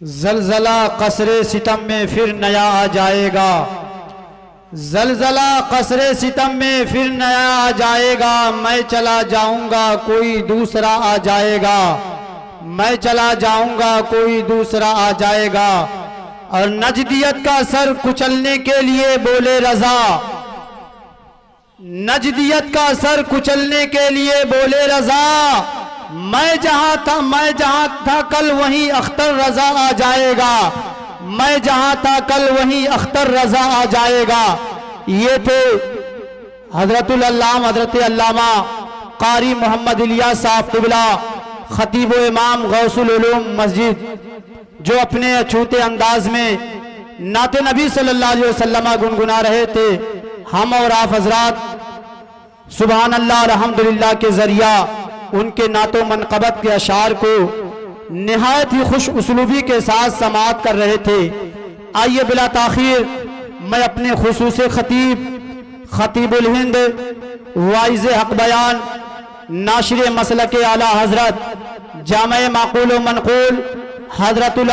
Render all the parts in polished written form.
ज़लज़ला कसरे सितम में फिर नया आ जाएगा। ज़लज़ला कसरे सितम में फिर नया आ जाएगा। मैं चला जाऊंगा कोई दूसरा आ जाएगा। मैं चला जाऊंगा कोई दूसरा आ जाएगा। और नजदियत का सर कुचलने के लिए बोले रजा। नजदियत का सर कुचलने के लिए बोले रजा। मैं जहां था कल वहीं अख्तर रजा आ जाएगा। मैं जहां था कल वहीं अख्तर रजा आ जाएगा। ये थे हजरतुल अल्लामा कारी मोहम्मद इलियास साहब क़िबला, खतीब व इमाम गौसुल उलूम मस्जिद, जो अपने अछूते अंदाज में नाते नबी सल्लल्लाहु अलैहि वसल्लम गुनगुना रहे थे। हम और आप हजरात सुभान अल्लाह अल्हम्दुलिल्लाह के जरिया उनके नातो मनक़बत के अशार को निहायत ही खुश उसलूबी के साथ समाअत कर रहे थे। आइए बिला ताखीर मैं अपने खुसूस खतीबुल हिंद वाइज़ हक बयान नाशिर मसलक आला हजरत जामे माकूल व मनकूल हजरतुल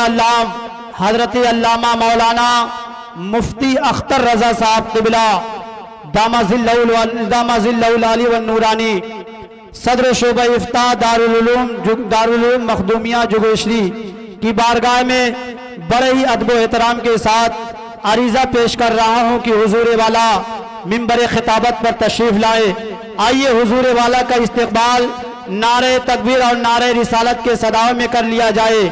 अल्लामा मौलाना मुफ्ती अख्तर रजा साहब क़िबला दामाजिल्लहुल आली व नूरानी सदर शोबा इफ्ता दारुल उलूम मखदूमिया जुगेश्री की बारगाह में बड़े ही अदब व एहतराम के साथ अरीज़ा पेश कर रहा हूँ कि हुजूर वाला मिंबर खिताबत पर तशरीफ लाए। आइए हुजूर वाला का इस्तकबाल नारे तकबीर और नारे रिसालत के सदाओं में कर लिया जाए।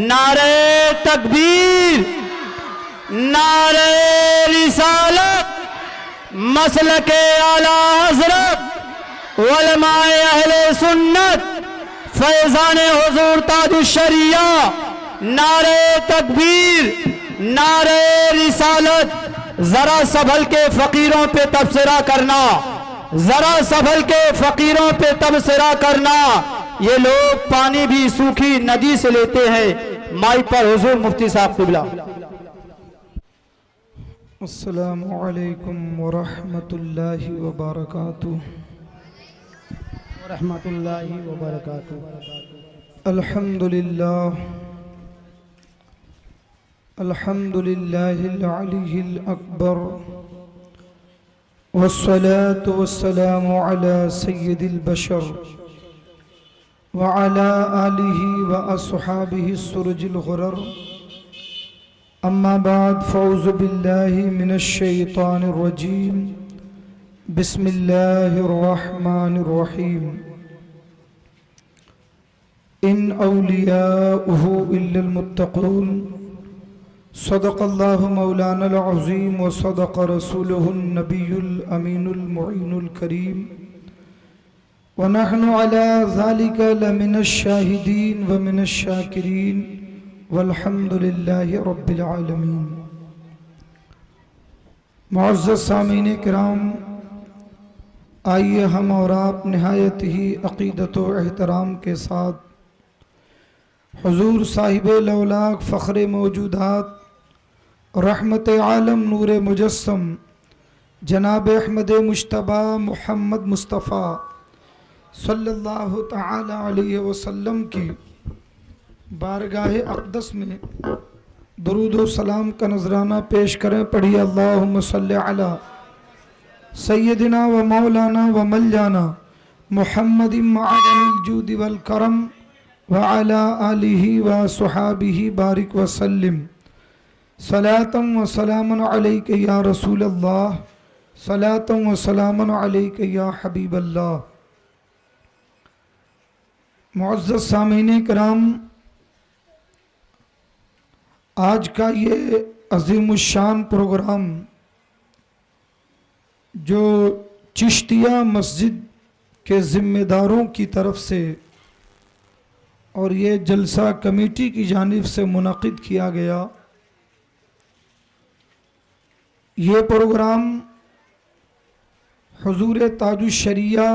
नारे तकबीर, नारे रिसालत, मसलके आला हज़रत उलमाए अहले सुन्नत, फैज़ान हुजूर ताजुश शरिया। नारे तकबीर, नारे रिसालत। जरा संभल के फकीरों पे तबसरा करना, जरा संभल के फकीरों पे तबसरा करना। ये लोग पानी भी सूखी नदी से लेते हैं। माई पर हुजूर मुफ्ती साहब क़िबला। अस्सलामु अलैकुम व रहमतुल्लाहि व बरकातुहू। रहमतुल्लाहि व बरकातुहू। अल्हम्दुलिल्लाह अल्हम्दुलिल्लाहिल अलीय्यिल अकबर वस्सलातु वस्सलामु अला सय्यिदिल बशर व अला आलिहि व अस्हाबिहि सुरजिल गुरर। अम्मा बाद फ़ौज़ु बिल्लाहि मिनश शैतानिर रजीम। बिस्मिल्लाहिर रहमानिर रहीम। इन औलियाउहु इल्लल मुत्तक़ून। सदक़ल्लाहु मौलानल अज़ीम व सदक़ रसूलुहुन नबियुल अमीनुल मुईनुल करीम। व नहनु अला ज़ालिका लमिनश शाहिदीन व मिनश शाकिरीन वल्हम्दुलिल्लाहि रब्बिल आलमीन। मुअज़्ज़ज़ सामीन किराम, आइए हम और आप निहायत ही अक़ीदत व एहतराम के साथ हुज़ूर साहिब लौलाक फ़ख्र मौजूदात रहमत आलम नूर मुजस्सम जनाब अहमद मुश्तबा मुहम्मद मुस्तफ़ा सल्लल्लाहु तआला अलैहि वसल्लम की बारगाह अक़दस में दुरूद व सलाम का नजराना पेश करें। पढ़िए अल्लाहुम्मा सल्लि अला सय्यदिना व मौलाना व मौलाना मुहम्मदिन मअदनिल जूद वल करम व अला आलिहि व सुहाबिहि बारिक व सल्लिम। सलातम व सलामन अलैका या रसूल अल्लाह, सलातम व सलामन अलैका या हबीब अल्लाह। मुअज़्ज़ज़ सामीन किराम, आज का ये अज़ीमुश्शान प्रोग्राम जो चिश्तिया मस्जिद के ज़िम्मेदारों की तरफ से और ये जलसा कमेटी की जानिब से मुनक़िद किया गया, ये प्रोग्राम हुज़ूर ताजुश शरिया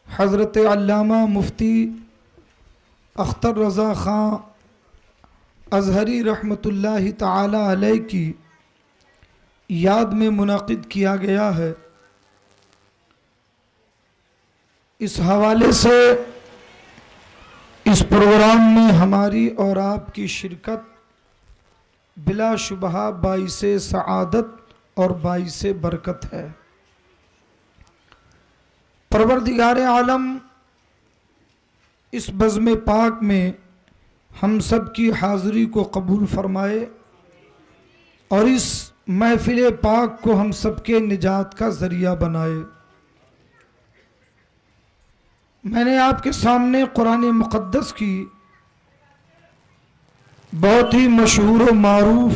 हज़रत अल्लामा मुफ्ती अख्तर रज़ा ख़ां अज़हरी रहमतुल्लाहि ताला अलैह की याद में मुनक़िद किया गया है। इस हवाले से इस प्रोग्राम में हमारी और आपकी शिरकत बिलाशुबहा बाइसे सआदत और बाइसे बरकत है। परवरदिगार आलम इस बज़्म पाक में हम सब की हाज़िरी को कबूल फरमाए और इस महफिल पाक को हम सब के निजात का ज़रिया बनाए। मैंने आपके सामने कुरान मुक़द्दस की बहुत ही मशहूर व मारूफ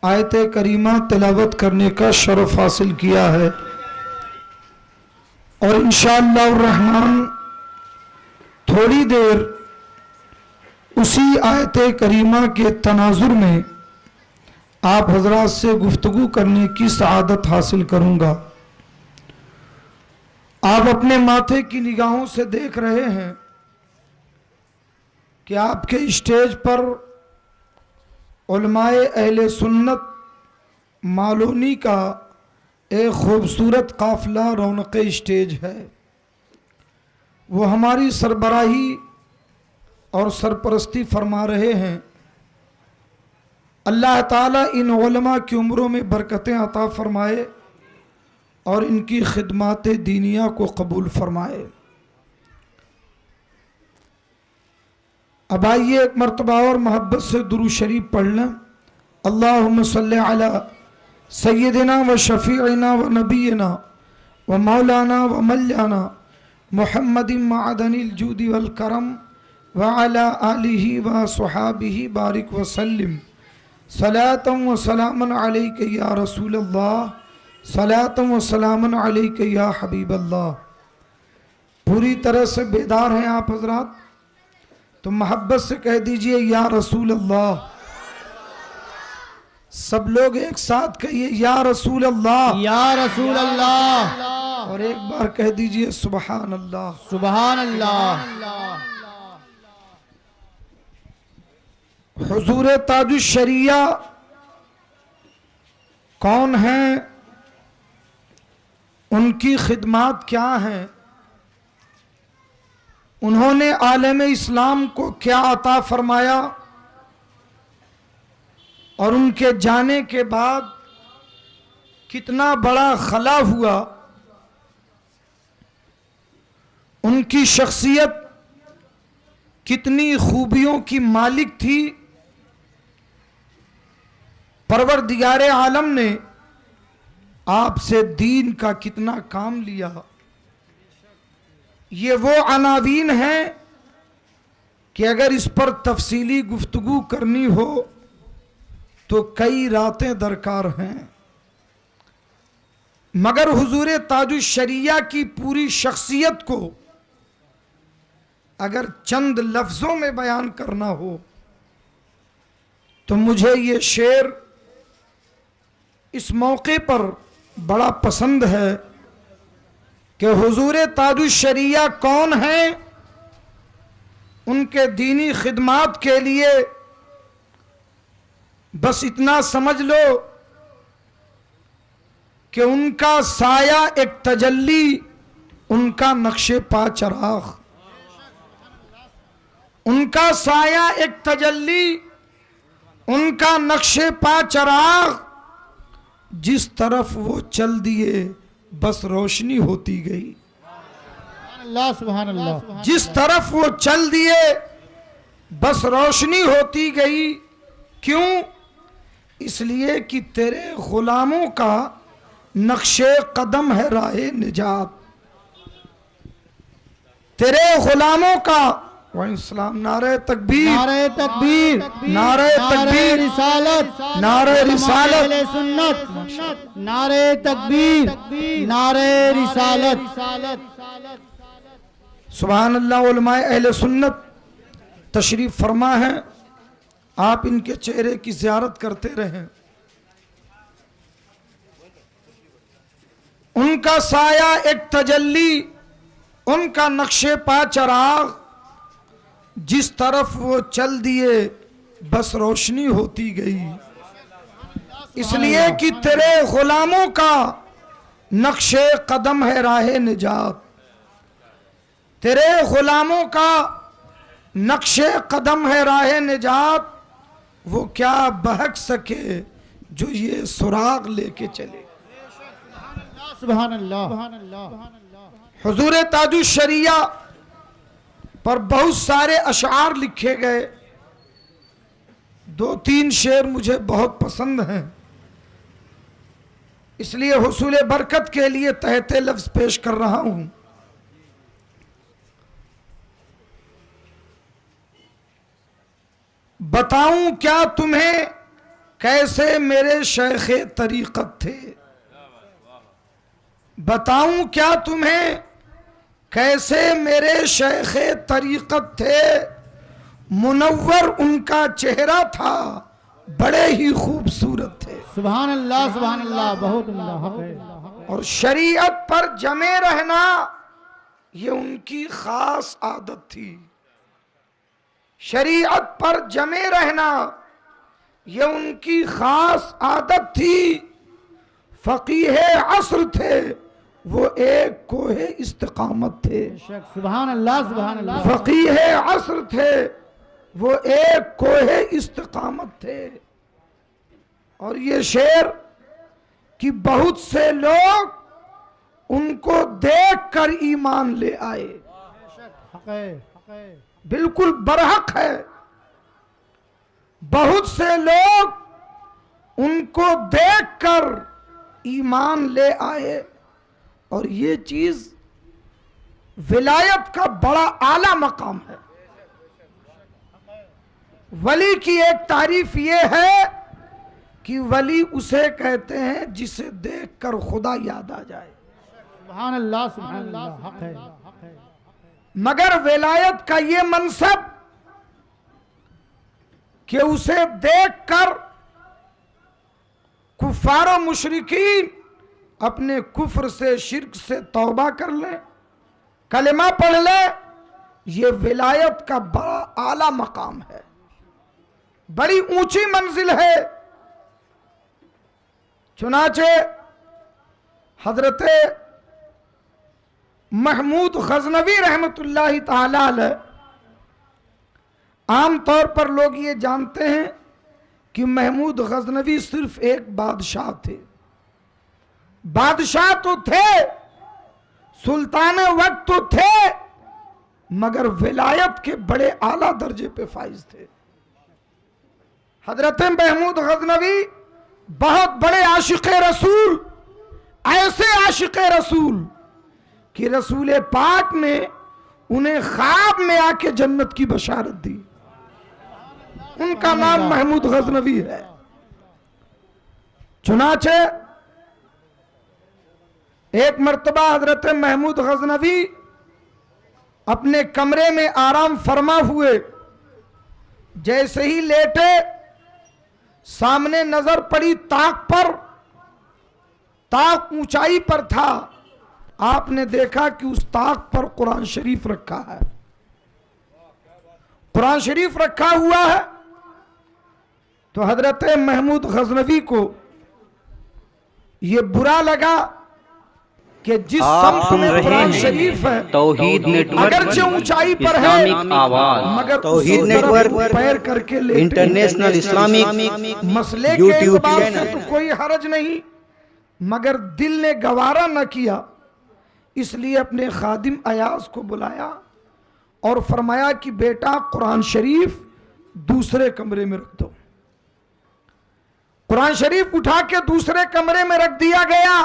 आयत करीमा तिलावत करने का शरफ हासिल किया है और इंशाअल्लाह रहमान थोड़ी देर उसी आयत करीमा के तनाजुर में आप हजरात से गुफ्तगू करने की सआदत हासिल करूंगा। आप अपने माथे की निगाहों से देख रहे हैं कि आपके स्टेज पर उलमाए अहले सुन्नत मालोनी का एक खूबसूरत काफिला रौनक स्टेज है। वो हमारी सरबराही और सरपरस्ती फरमा रहे हैं। अल्लाह ताला इन उलमा की उम्रों में बरकतें अता फरमाए और इनकी खिदमात दीनिया को कबूल फरमाए। अब आइए एक मरतबा और मोहब्बत से दुरूद शरीफ पढ़ लें। अल्लाहुम्मा सल्ली अला सय्यदिना व शफीइना व नबीना व मौलाना व मल्लाना मुहम्मदिन मअदनिल जूदी वल करम व अला आलिहि व सुहाबिहि बारिक व सल्लिम सलातम व सलामन अलैका या रसूल अल्लाह सलातम व सलामन अलैका या हबीब अल्लाह। पूरी तरह से बेदार हैं आप हजरात, तो मोहब्बत से कह दीजिए या रसूल अल्लाह। सब लोग एक साथ कहिए या रसूल अल्लाह, या रसूल अल्लाह। और एक बार कह दीजिए सुबहान अल्लाह, सुबहान अल्लाह। हुजूर ताजुश शरिया कौन हैं, उनकी खिदमात क्या हैं, उन्होंने आलम इस्लाम को क्या अता फरमाया और उनके जाने के बाद कितना बड़ा खला हुआ, उनकी शख्सियत कितनी खूबियों की मालिक थी। परवरदिगार आलम ने आपसे दीन का कितना काम लिया। ये वो अनावीन हैं कि अगर इस पर तफसीली गुफ्तगू करनी हो तो कई रातें दरकार हैं, मगर हुजूर ताजुश शरिया की पूरी शख्सियत को अगर चंद लफ्जों में बयान करना हो तो मुझे ये शेर इस मौके पर बड़ा पसंद है कि हुजूर ताजुश शरिया कौन हैं, उनके दीनी खिदमात के लिए बस इतना समझ लो कि उनका साया एक तजल्ली, उनका नक्शे पा चराग, उनका साया एक तजल्ली, उनका नक्शे पा चराग, जिस तरफ वो चल दिए बस रोशनी होती गई। अल्लाह सुभान अल्लाह। जिस तरफ वो चल दिए बस रोशनी होती गई। क्यों? इसलिए कि तेरे गुलामों का नक्शे कदम है राहे निजात। तेरे गुलामों का वालेकुम नारे तकबीर, नारे तकबीर, नारे तकबीर, रिसालत, नारे रिसालत, अहले सुन्नत, नारे तकबीर, नारे रिसालत। सुभान अल्लाह। उलमाए अहले सुन्नत तशरीफ फरमा है, आप इनके चेहरे की ज़ियारत करते रहें। उनका साया एक तजल्ली, उनका नक्शे पा चराग, जिस तरफ वो चल दिए बस रोशनी होती गई। इसलिए कि तेरे गुलामों का नक्शे कदम है राहे निजात। तेरे गुलामों का नक्शे कदम है राह निजात, वो क्या बहक सके जो ये सुराग लेके चले। सुभान अल्लाह। हुजूर ताजुश शरिया पर बहुत सारे अशआर लिखे गए, 2-3 शेर मुझे बहुत पसंद हैं, इसलिए हुसूल बरकत के लिए तहते लफ्ज पेश कर रहा हूं। बताऊं क्या तुम्हें कैसे मेरे शेखे तरीक़त थे, बताऊं क्या तुम्हें कैसे मेरे शेखे तरीक़त थे, मुनव्वर उनका चेहरा था, बड़े ही खूबसूरत थे। सुभान अल्लाह, बहुत उम्दा हक है। और शरीयत पर जमे रहना ये उनकी खास आदत थी, शरीयत पर जमे रहना ये उनकी खास आदत थी। फकीहे असर थे, वो एक कोहे इस्तिकामत थे। सुभान अल्लाह। फकीहे असर थे, वो एक कोहे इस्तिकामत थे। और ये शेर कि बहुत से लोग उनको देखकर ईमान ले आए, बिल्कुल बरहक है। बहुत से लोग उनको देखकर ईमान ले आए, और ये चीज विलायत का बड़ा आला मकाम है। वली की एक तारीफ ये है कि वली उसे कहते हैं जिसे देखकर खुदा याद आ जाए। सुभान अल्लाह, हक है। मगर विलायत का ये मनसब कि उसे देखकर कुफार और मुशरिकीन अपने कुफ्र से, शिर्क से तौबा कर ले, कलिमा पढ़ ले, ये विलायत का बड़ा आला मकाम है, बड़ी ऊंची मंजिल है। चुनाचे हजरत महमूद गजनवी रहमतुल्लाहि ताला अलैह, आम तौर पर लोग ये जानते हैं कि महमूद गजनवी सिर्फ एक बादशाह थे। बादशाह तो थे, सुल्तान वक्त तो थे, मगर विलायत के बड़े आला दर्जे पे फाइज थे। हजरत महमूद गजनवी बहुत बड़े आशिक़े रसूल, ऐसे आशिक़े रसूल कि रसूल पाक ने उन्हें ख्वाब में आके जन्नत की बशारत दी। उनका नाम महमूद गजनवी है। चुनाचे एक मर्तबा हजरत महमूद गजनवी अपने कमरे में आराम फरमा हुए, जैसे ही लेटे सामने नजर पड़ी ताक पर, ताक ऊंचाई पर था। आपने देखा कि उस ताक पर कुरान शरीफ रखा है, कुरान शरीफ रखा हुआ है। तो हजरत महमूद गजनवी को यह बुरा लगा कि जिस सम्त में कुरान शरीफ है, तौहीद नेटवर्क अगरचे ऊंचाई पर है, मगर तौहीद नेटवर्क पैर करके लेटे, इंटरनेशनल इस्लामिक मसले के एतबार से तो कोई हरज नहीं, मगर दिल ने गवारा न किया, इसलिए अपने खादिम अयाज को बुलाया और फरमाया कि बेटा कुरान शरीफ दूसरे कमरे में रख दो। कुरान शरीफ उठा के दूसरे कमरे में रख दिया गया।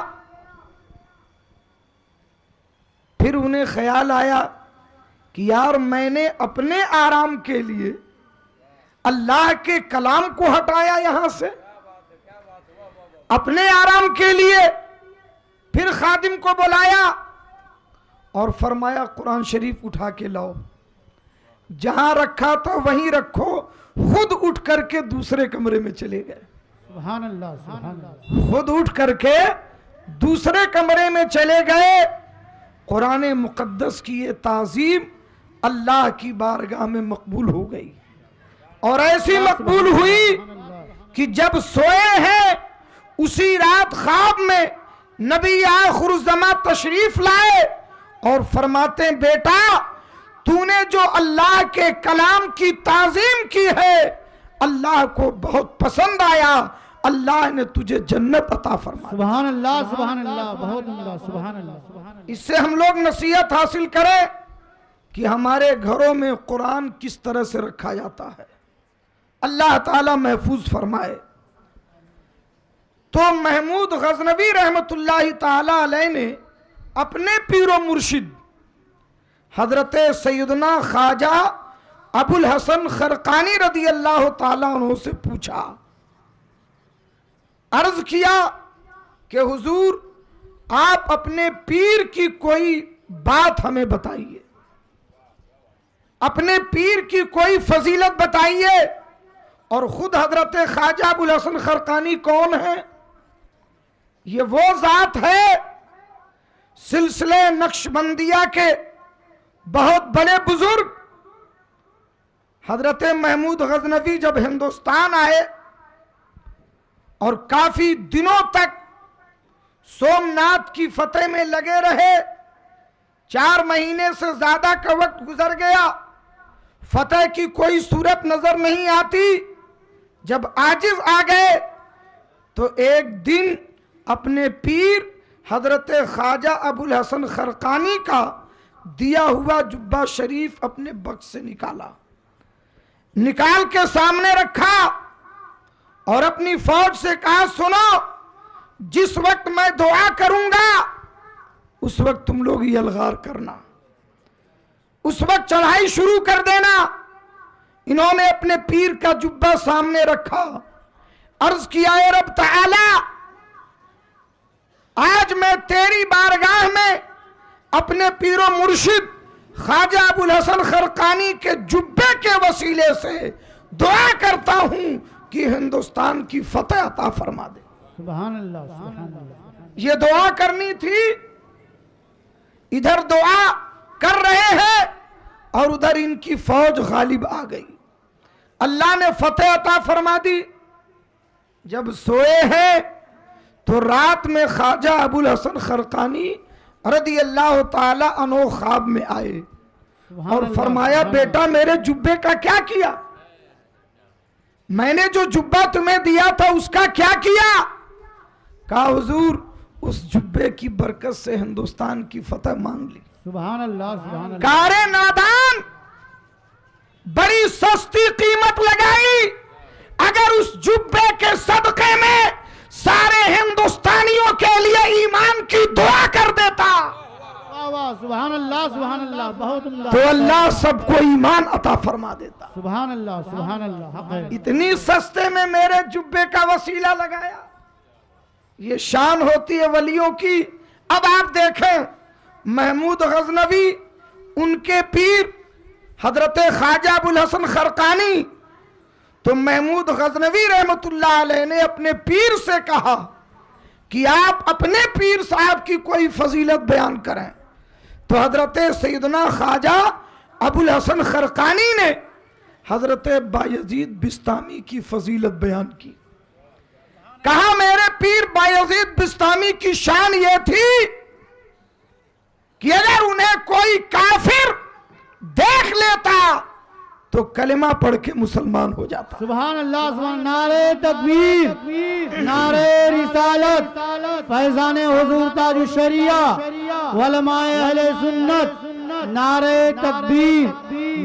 फिर उन्हें ख्याल आया कि यार मैंने अपने आराम के लिए अल्लाह के कलाम को हटाया यहां से, अपने आराम के लिए। फिर खादिम को बुलाया और फरमाया कुरान शरीफ उठा के लाओ, जहां रखा था वहीं रखो। खुद उठ करके दूसरे कमरे में चले गए। सुभान अल्लाह। खुद उठ करके दूसरे कमरे में चले गए। कुरान मुकद्दस की ये ताज़ीम अल्लाह की बारगाह में मकबूल हो गई, और ऐसी मकबूल हुई कि जब सोए हैं उसी रात ख्वाब में नबी आखिरुज़्ज़मा तशरीफ लाए और फरमाते बेटा तूने जो अल्लाह के कलाम की ताजीम की है, अल्लाह को बहुत पसंद आया, अल्लाह ने तुझे जन्नत अता फरमा दी। सुभान अल्लाह, सुभान अल्लाह, बहुत उम्दा, सुभान अल्लाह। इससे हम लोग नसीहत हासिल करें कि हमारे घरों में कुरान किस तरह से रखा जाता है, अल्लाह ताला महफूज फरमाए। तो महमूद गजनवी रहमतुल्लाहि ताला अलैह ने अपने पीरो मुर्शिद हजरत सैयदना ख्वाजा अबुल हसन खरकानी रदी अल्लाह ताला अन्हु से पूछा, अर्ज किया कि हुजूर आप अपने पीर की कोई बात हमें बताइए, अपने पीर की कोई फजीलत बताइए। और खुद हजरत ख्वाजा अबुल हसन खरकानी कौन है? ये वो जात है सिलसिले नक्शबंदिया के बहुत बड़े बुजुर्ग। हजरत महमूद गजनवी जब हिंदुस्तान आए और काफी दिनों तक सोमनाथ की फतेह में लगे रहे, 4 महीने से ज्यादा का वक्त गुजर गया, फतेह की कोई सूरत नजर नहीं आती। जब आजिज आ गए तो एक दिन अपने पीर हजरत ख्वाजा अबुल हसन खरकानी का दिया हुआ जुब्बा शरीफ अपने बक्स से निकाला, निकाल के सामने रखा और अपनी फौज से कहा, सुनो, जिस वक्त मैं दुआ करूंगा उस वक्त तुम लोग यलगार करना, उस वक्त चढ़ाई शुरू कर देना। इन्होंने अपने पीर का जुब्बा सामने रखा, अर्ज किया, ए रब ताला, आज मैं तेरी बारगाह में अपने पीरो मुर्शिद ख्वाजा अबुल हसन खरकानी के जुब्बे के वसीले से दुआ करता हूं कि हिंदुस्तान की फतेह अता फरमा दे। सुभान अल्लाह, सुभान अल्लाह। ये दुआ करनी थी, इधर दुआ कर रहे हैं और उधर इनकी फौज गालिब आ गई, अल्लाह ने फतेह अता फरमा दी। जब सोए हैं तो रात में ख्वाजा अबुल हसन खरकानी रदी अल्लाह ताला अन्हु ख्वाब में आए और फरमाया, बेटा मेरे जुब्बे का क्या किया? मैंने जो जुब्बा तुम्हें दिया था उसका क्या किया? कहा, हुजूर उस जुब्बे की बरकत से हिंदुस्तान की फतेह मांग ली। सुभान अल्लाह, सुभान अल्लाह। कारे नादान, बड़ी सस्ती कीमत लगाई, अगर उस जुब्बे के सदके में सारे हिंदुस्तानियों के लिए ईमान की दुआ कर देता वाह वाह, सुभान अल्लाह, सुभान अल्लाह, बहुत उम्दा। तो अल्लाह सबको ईमान अता फरमा देता। सुभान अल्लाह, सुभान अल्लाह, हक है। इतनी सस्ते में मेरे जुब्बे का वसीला लगाया, ये शान होती है वलियों की। अब आप देखें, महमूद गजनवी, उनके पीर हजरत ख्वाजा अबुल हसन खरकानी, तो महमूद गजनवी रहमतुल्लाह अलैह ने अपने पीर से कहा कि आप अपने पीर साहब की कोई फजीलत बयान करें। तो हजरत सैयदना ख्वाजा अबुल हसन खरकानी ने हजरत बायजीद बिस्तामी की फजीलत बयान की। कहा, मेरे पीर बायजीद बिस्तामी की शान ये थी कि अगर उन्हें कोई काफिर देख लेता तो कलिमा पढ़ के मुसलमान हो जाता। सुभान अल्लाह, सुभान। नारे तकबीर, नारे रिसालत, फैजान हुजूर ताज शरिया, उलमाए अहले सुन्नत, नारे तकबीर,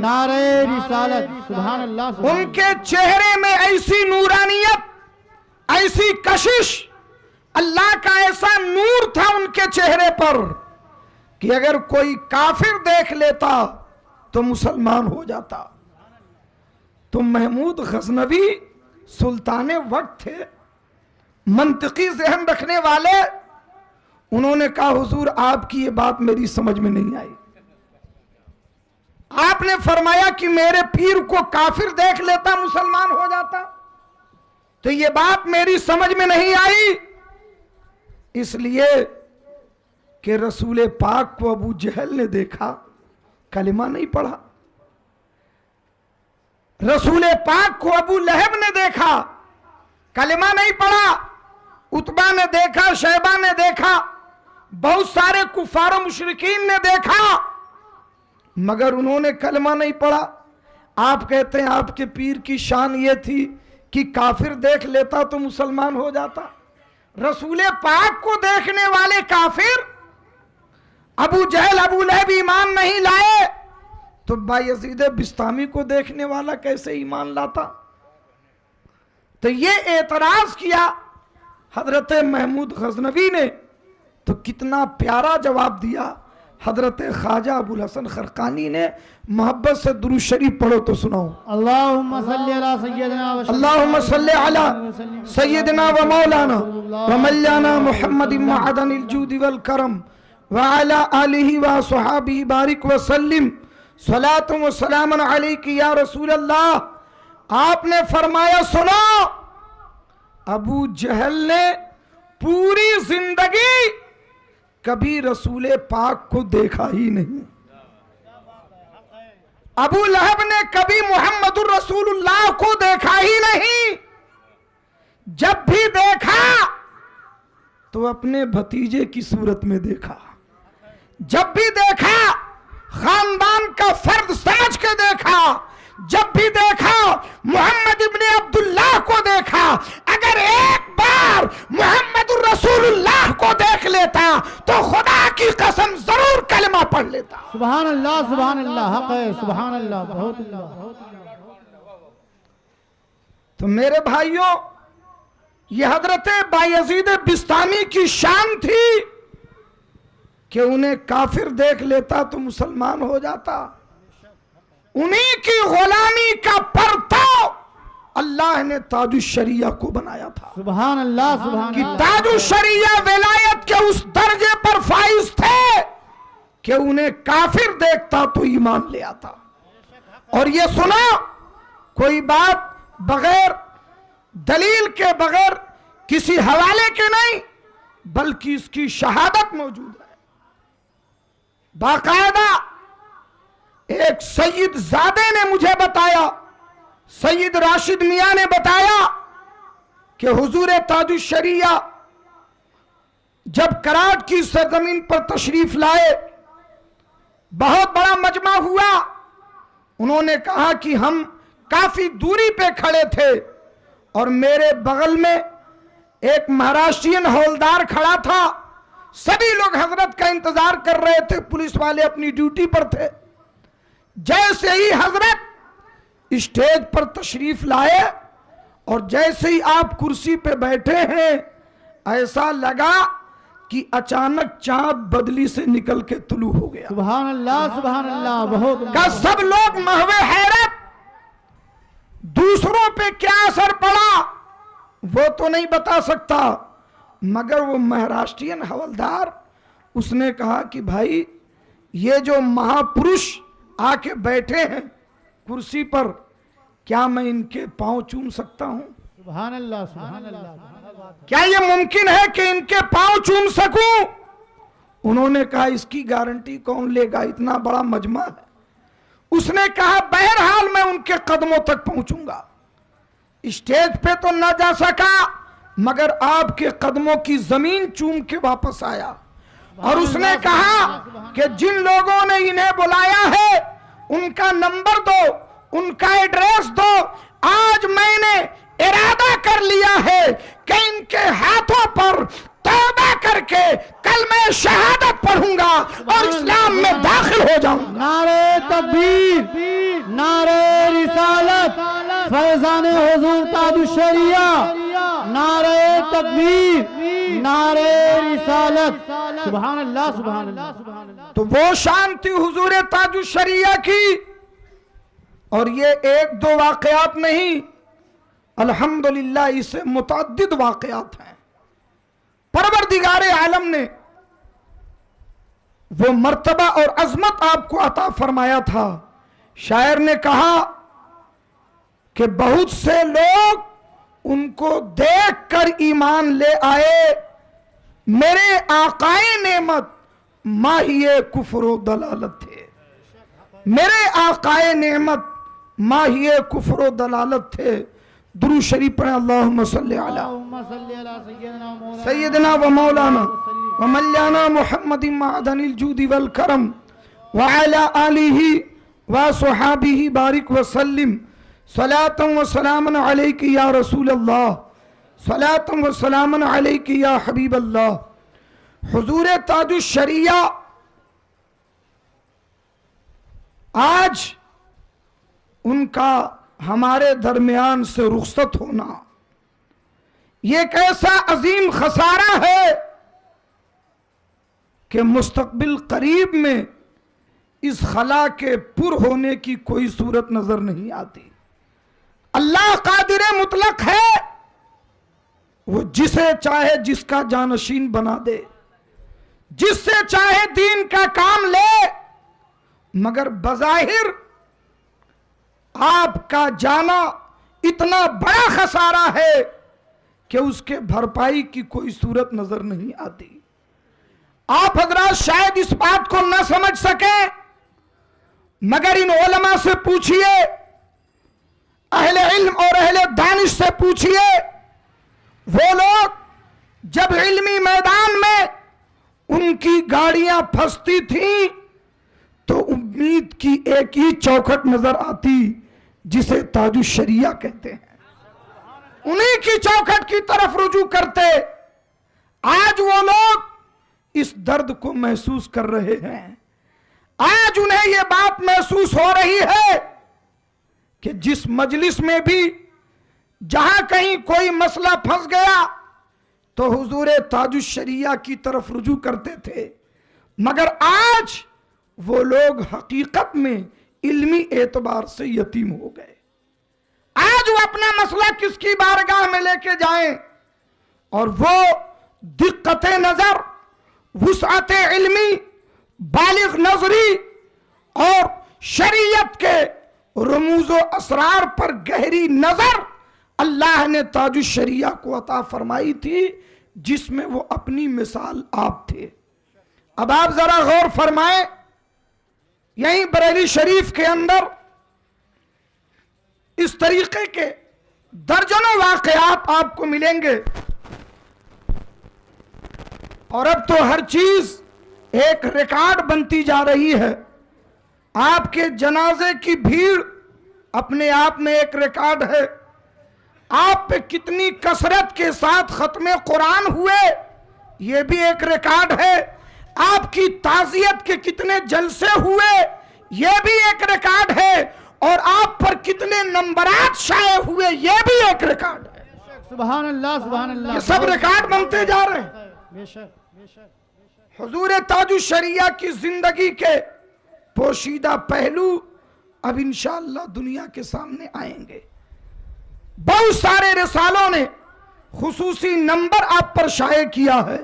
नारे रिसालत। सुभान अल्लाह, सुभान। उनके चेहरे में ऐसी नूरानियत, ऐसी कशिश, अल्लाह का ऐसा नूर था उनके चेहरे पर कि अगर कोई काफिर देख लेता तो मुसलमान हो जाता। तो महमूद गजनवी सुल्तान वक्त थे, मंतिकी ज़हन रखने वाले। उन्होंने कहा, हुजूर आपकी ये बात मेरी समझ में नहीं आई। आपने फरमाया कि मेरे पीर को काफिर देख लेता मुसलमान हो जाता, तो ये बात मेरी समझ में नहीं आई। इसलिए कि रसूल पाक को अबू जहल ने देखा, कलिमा नहीं पढ़ा। रसूल पाक को अबू लहब ने देखा, कलिमा नहीं पढ़ा। उतबा ने देखा, शैबा ने देखा, बहुत सारे कुफार मुशरिकीन ने देखा, मगर उन्होंने कलमा नहीं पढ़ा। आप कहते हैं आपके पीर की शान ये थी कि काफिर देख लेता तो मुसलमान हो जाता। रसूल पाक को देखने वाले काफिर, अबू जहल अबू लहब ईमान नहीं लाए तो बायजीद बिस्तामी को देखने वाला कैसे ईमान लाता? तो ये एतराज किया हजरत महमूद गजनवी ने, तो कितना प्यारा जवाब दिया हजरत ख्वाजा अबुल हसन खरकानी ने। मोहब्बत से दुरूद शरीफ पढ़ो तो सुनाओ। अल्लाहुम्मा सल्ली अला सय्यदिना व अल्लाहुम्मा सल्ली अला सय्यदिना व मौलाना व मौलाना मुहम्मदिन मअदनिल जूद वल करम व अला आलिहि व सहाबिहि बारिक व सल्लिम सलातु व सलामन अलैका या रसूल अल्लाह। आपने फरमाया सुनो, अबू जहल ने पूरी जिंदगी कभी रसूले पाक को देखा ही नहीं। अबू लहब ने कभी मुहम्मदुर रसूलुल्लाह को देखा ही नहीं। जब भी देखा तो अपने भतीजे की सूरत में देखा। जब भी देखा खानदान का फर्द समझ के देखा। जब भी देखा मोहम्मद इब्ने अब्दुल्लाह को देखा। अगर एक बार मोहम्मद रसूलुल्लाह को देख लेता तो खुदा की कसम जरूर कलमा पढ़ लेता। सुभान अल्लाह हक है, सुभान अल्लाह, बहुत अल्लाह। तो मेरे भाइयों, ये हजरत बायजीद बिस्तामी की शान थी कि उन्हें काफिर देख लेता तो मुसलमान हो जाता। उन्हीं की गुलामी का परताव अल्लाह ने ताजुश शरिया को बनाया था। सुभान अल्लाह, सुभान कि अल्लाह। ताजुश शरिया विलायत के उस दर्जे पर फाइज थे कि उन्हें काफिर देखता तो ईमान ले आता। और ये सुना, कोई बात बगैर दलील के, बगैर किसी हवाले के नहीं, बल्कि इसकी शहादत मौजूद है। बाकायदा एक सैयद ज़ादे ने मुझे बताया, सैयद राशिद मियां ने बताया कि हुजूर ताजुश शरिया जब कराट की सरजमीन पर तशरीफ लाए, बहुत बड़ा मजमा हुआ। उन्होंने कहा कि हम काफी दूरी पे खड़े थे और मेरे बगल में एक महाराष्ट्रियन हौलदार खड़ा था। सभी लोग हजरत का इंतजार कर रहे थे, पुलिस वाले अपनी ड्यूटी पर थे। जैसे ही हजरत स्टेज पर तशरीफ लाए और जैसे ही आप कुर्सी पे बैठे हैं, ऐसा लगा कि अचानक चांद बदली से निकल के तुलू हो गया। सुभान अल्लाह, बहुत का सब लोग महवे हैरत। दूसरों पे क्या असर पड़ा वो तो नहीं बता सकता, मगर वो महाराष्ट्रियन हवलदार, उसने कहा कि भाई ये जो महापुरुष आके बैठे हैं कुर्सी पर, क्या मैं इनके पांव चूम सकता हूं? सुभान अल्लाह, सुभान अल्लाह। क्या ये मुमकिन है कि इनके पांव चूम सकूं? उन्होंने कहा इसकी गारंटी कौन लेगा, इतना बड़ा मजमा है। उसने कहा बहरहाल मैं उनके कदमों तक पहुंचूंगा। स्टेज पे तो न जा सका, मगर आपके कदमों की जमीन चूम के वापस आया। और उसने कहा कि जिन लोगों ने इन्हें बुलाया है उनका नंबर दो, उनका एड्रेस दो। आज मैंने इरादा कर लिया है कि इनके हाथों पर तौबा करके कलमे शहादत पढ़ूंगा और इस्लाम में दाखिल हो जाऊंगा। नारे तकबीर, नारे रिसालत, फैजान हुजूर ताजुश शरिया, नारे तकबीर, नारे रिसालत। सुभान अल्लाह, सुभान अल्लाह। तो वो शान थी हुजूर ताजुश शरिया की। और ये एक दो वाकयात नहीं, अल्हम्दुलिल्लाह इससे मुतअद्दिद वाकयात हैं। परवरदिगारे आलम ने वो मर्तबा और अजमत आपको अता फरमाया था। शायर ने कहा कि बहुत से लोग उनको देखकर ईमान ले आए, मेरे आकाए नेमत माहिए कुफ्र दलालत थे। मेरे आकाए नेमत माहिए कुफ्र दलालत थे। दुरूद शरीफ पढ़ें, अल्लाहुम्मा सल्ली अला सय्यदना व मौलाना व मौलाना मुहम्मदिन मअदनिल जूद वल करम वअला आलिहि व सुहाबिहि बारिक वसल्लिम सलातम व सलामन अलैका या रसूल अल्लाह, सलातम व सलामन अलैका या हबीब अल्लाह। हुजूर ताजुश शरिया आज उनका हमारे दरमियान से रुखसत होना ये एक ऐसा अजीम खसारा है कि मुस्तकबिल करीब में इस खला के पुर होने की कोई सूरत नजर नहीं आती। अल्लाह कादिर मुतलक है, वो जिसे चाहे जिसका जानशीन बना दे, जिससे चाहे दीन का काम ले, मगर बज़ाहिर आपका जाना इतना बड़ा खसारा है कि उसके भरपाई की कोई सूरत नजर नहीं आती। आप हजरात शायद इस बात को न समझ सके, मगर इन उलमा से पूछिए, अहले इल्म और अहले दानिश से पूछिए, वो लोग जब इल्मी मैदान में उनकी गाड़ियां फंसती थी तो उम्मीद की एक ही चौखट नजर आती जिसे ताजुश शरिया कहते हैं, उन्हीं की चौखट की तरफ रुजू करते। आज वो लोग इस दर्द को महसूस कर रहे हैं, आज उन्हें यह बात महसूस हो रही है कि जिस मजलिस में भी जहां कहीं कोई मसला फंस गया तो हुजूर ताजुश शरिया की तरफ रुजू करते थे, मगर आज वो लोग हकीकत में इल्मी एतबार से यतीम हो गए। आज वो अपना मसला किसकी बारगाह में लेके जाएं, और वो दिक्कत नजर, वुसअत इल्मी, बालिग नजरी और शरीयत के रमूज़ो असरार पर गहरी नजर अल्लाह ने ताजुश शरिया को अता फरमाई थी, जिसमें वो अपनी मिसाल आप थे। अब आप जरा गौर फरमाएं, यहीं बरेली शरीफ के अंदर इस तरीके के दर्जनों वाकयात आपको मिलेंगे, और अब तो हर चीज एक रिकॉर्ड बनती जा रही है। आपके जनाजे की भीड़ अपने आप में एक रिकॉर्ड है, आप पे कितनी कसरत के साथ खत्मे कुरान हुए ये भी एक रिकॉर्ड है, आपकी ताज़ियत के कितने जलसे हुए ये भी एक रिकॉर्ड है, और आप पर कितने नंबरात शाये हुए ये भी एक रिकॉर्ड है। सुभान अल्लाह, सुभान अल्लाह। ये सब रिकॉर्ड बनते जा रहे हैं। बेशक बेशक। हुजूर ताजुश शरिया की जिंदगी के पोशीदा पहलू अब इंशाअल्लाह दुनिया के सामने आएंगे। बहुत सारे रिसालों ने खुसूसी नंबर आप पर शाये किया है,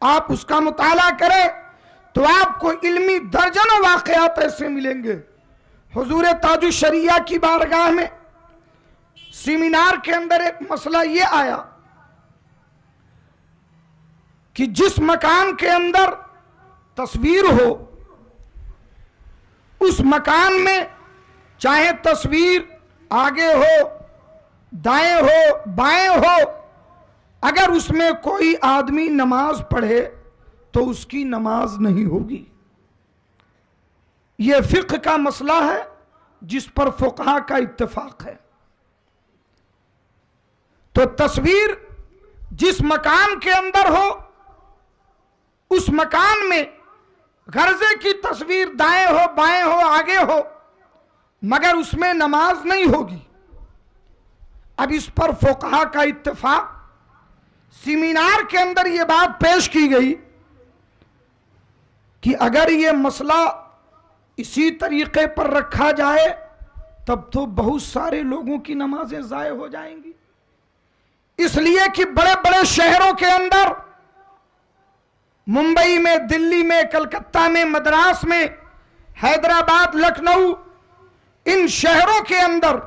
आप उसका मुताला करें तो आपको इल्मी दर्जनों वाकयात ऐसे मिलेंगे। हुजूर ताजुश शरिया की बारगाह में सेमिनार के अंदर एक मसला ये आया कि जिस मकान के अंदर तस्वीर हो, उस मकान में चाहे तस्वीर आगे हो, दाएं हो, बाएं हो, अगर उसमें कोई आदमी नमाज पढ़े तो उसकी नमाज नहीं होगी। यह फिक्र का मसला है जिस पर फुकहा का इत्तेफाक है। तो तस्वीर जिस मकान के अंदर हो, उस मकान में गर्जे की तस्वीर दाएं हो, बाएं हो, आगे हो, मगर उसमें नमाज नहीं होगी। अब इस पर फुकहा का इत्तेफाक, सेमिनार के अंदर यह बात पेश की गई कि अगर यह मसला इसी तरीके पर रखा जाए तब तो बहुत सारे लोगों की नमाजें ज़ाय हो जाएंगी। इसलिए कि बड़े बड़े शहरों के अंदर, मुंबई में, दिल्ली में, कलकत्ता में, मद्रास में, हैदराबाद, लखनऊ, इन शहरों के अंदर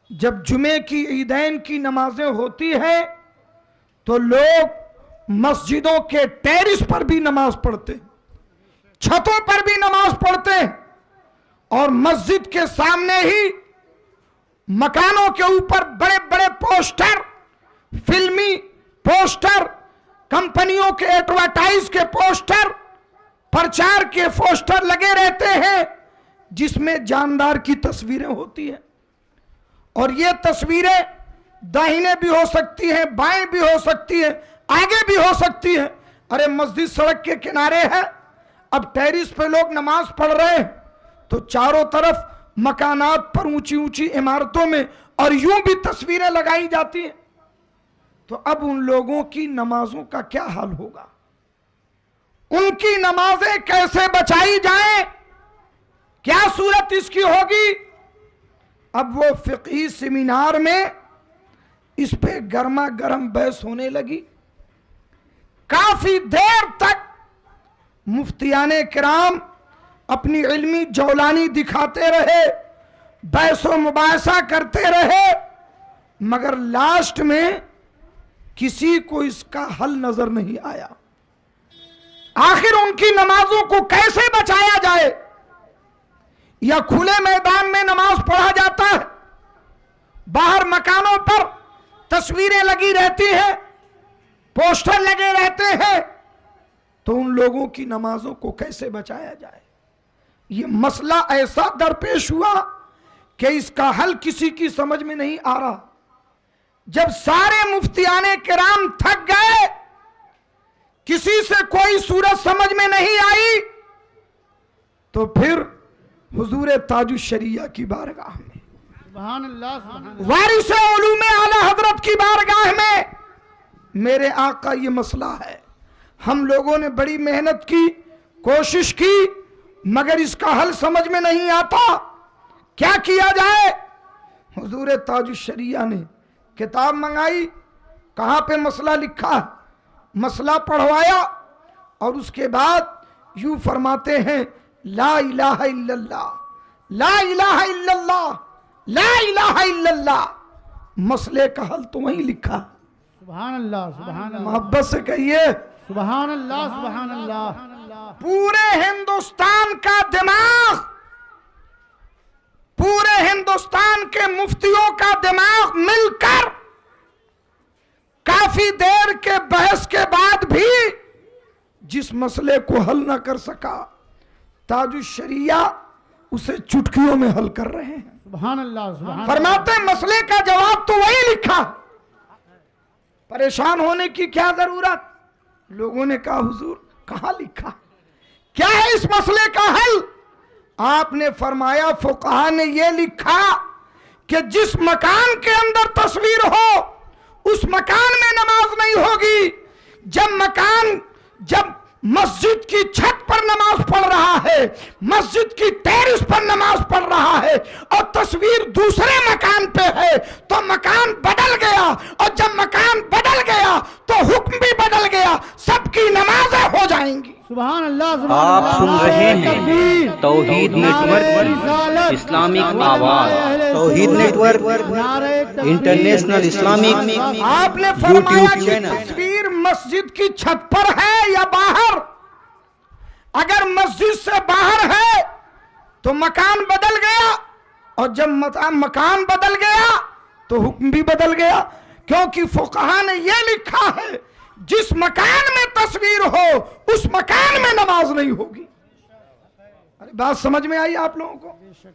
जब जुमे की ईदैन की नमाजें होती हैं तो लोग मस्जिदों के टेरिस पर भी नमाज पढ़ते हैं, छतों पर भी नमाज पढ़ते हैं, और मस्जिद के सामने ही मकानों के ऊपर बड़े बड़े पोस्टर, फिल्मी पोस्टर, कंपनियों के एडवर्टाइज के पोस्टर प्रचार के पोस्टर लगे रहते हैं जिसमें जानदार की तस्वीरें होती हैं, और ये तस्वीरें दाहिने भी हो सकती हैं, बाएं भी हो सकती है, आगे भी हो सकती है। अरे मस्जिद सड़क के किनारे है, अब टेरिस पे लोग नमाज पढ़ रहे हैं तो चारों तरफ मकानात पर ऊंची ऊंची इमारतों में और यूं भी तस्वीरें लगाई जाती हैं। तो अब उन लोगों की नमाजों का क्या हाल होगा, उनकी नमाजें कैसे बचाई जाएं, क्या सूरत इसकी होगी। अब वो फिक़ही सेमिनार में इस पे गर्मा गर्म बहस होने लगी। काफी देर तक मुफ्तियाने किराम अपनी इल्मी जौलानी दिखाते रहे, बहसो मुबाहसा करते रहे, मगर लास्ट में किसी को इसका हल नजर नहीं आया। आखिर उनकी नमाजों को कैसे बचाया जाए। या खुले मैदान में नमाज पढ़ा जाता है, बाहर मकानों पर तस्वीरें लगी रहती हैं, पोस्टर लगे रहते हैं, तो उन लोगों की नमाजों को कैसे बचाया जाए। ये मसला ऐसा दरपेश हुआ कि इसका हल किसी की समझ में नहीं आ रहा। जब सारे मुफ्तियाने किराम थक गए, किसी से कोई सूरत समझ में नहीं आई, तो फिर हुजूर ताजुश शरिया की बारगाह में, सुभान अल्लाह, सुभान अल्लाह। वारिस उलूम आला हजरत की बारगाह में, मेरे आका ये मसला है, हम लोगों ने बड़ी मेहनत की, कोशिश की, मगर इसका हल समझ में नहीं आता, क्या किया जाए। हुजूर ताजुश शरिया ने किताब मंगाई, कहाँ पे मसला लिखा है, मसला पढ़वाया, और उसके बाद यूं फरमाते हैं, ला इलाहा इल्लल्लाह, ला इलाहा इल्लल्लाह, ला इलाहा इल्लल्लाह। मसले का हल तो वहीं लिखा। सुभान अल्लाह, सुभान अल्लाह, मोहब्बत से कहिए सुभान अल्लाह, सुभान अल्लाह। पूरे हिंदुस्तान का दिमाग, पूरे हिंदुस्तान के मुफ्तियों का दिमाग मिलकर काफी देर के बहस के बाद भी जिस मसले को हल ना कर सका, ताजुश शरिया उसे चुटकियों में हल कर रहे हैं। सुभान अल्लाह, सुभान फरमाते मसले का जवाब तो वही लिखा, परेशान होने की क्या जरूरत। लोगों ने कहा हुजूर कहां लिखा, क्या है इस मसले का हल। आपने फरमाया फुकहा ने यह लिखा कि जिस मकान के अंदर तस्वीर हो उस मकान में नमाज नहीं होगी। जब मस्जिद की छत पर नमाज पढ़ रहा है, मस्जिद की टेरिस पर नमाज पढ़ रहा है और तस्वीर दूसरे मकान पे है, तो मकान बदल गया, और जब मकान बदल गया तो हुक्म भी बदल गया, सबकी नमाजें हो जाएंगी। सुभान अल्लाह, आप सुन रहे हैं तौहीद नेटवर्क इस्लामिक आवाज, तौहीद नेटवर्क इंटरनेशनल इस्लामिक आपने फरमाया यूट्यूब कि चैनल। तस्वीर मस्जिद की छत पर है या बाहर। अगर मस्जिद से बाहर है तो मकान बदल गया, और जब मकान बदल गया तो हुक्म भी बदल गया, क्योंकि फुकहा ने यह लिखा है जिस मकान में तस्वीर हो उस मकान में नमाज नहीं होगी। अरे बात समझ में आई आप लोगों को।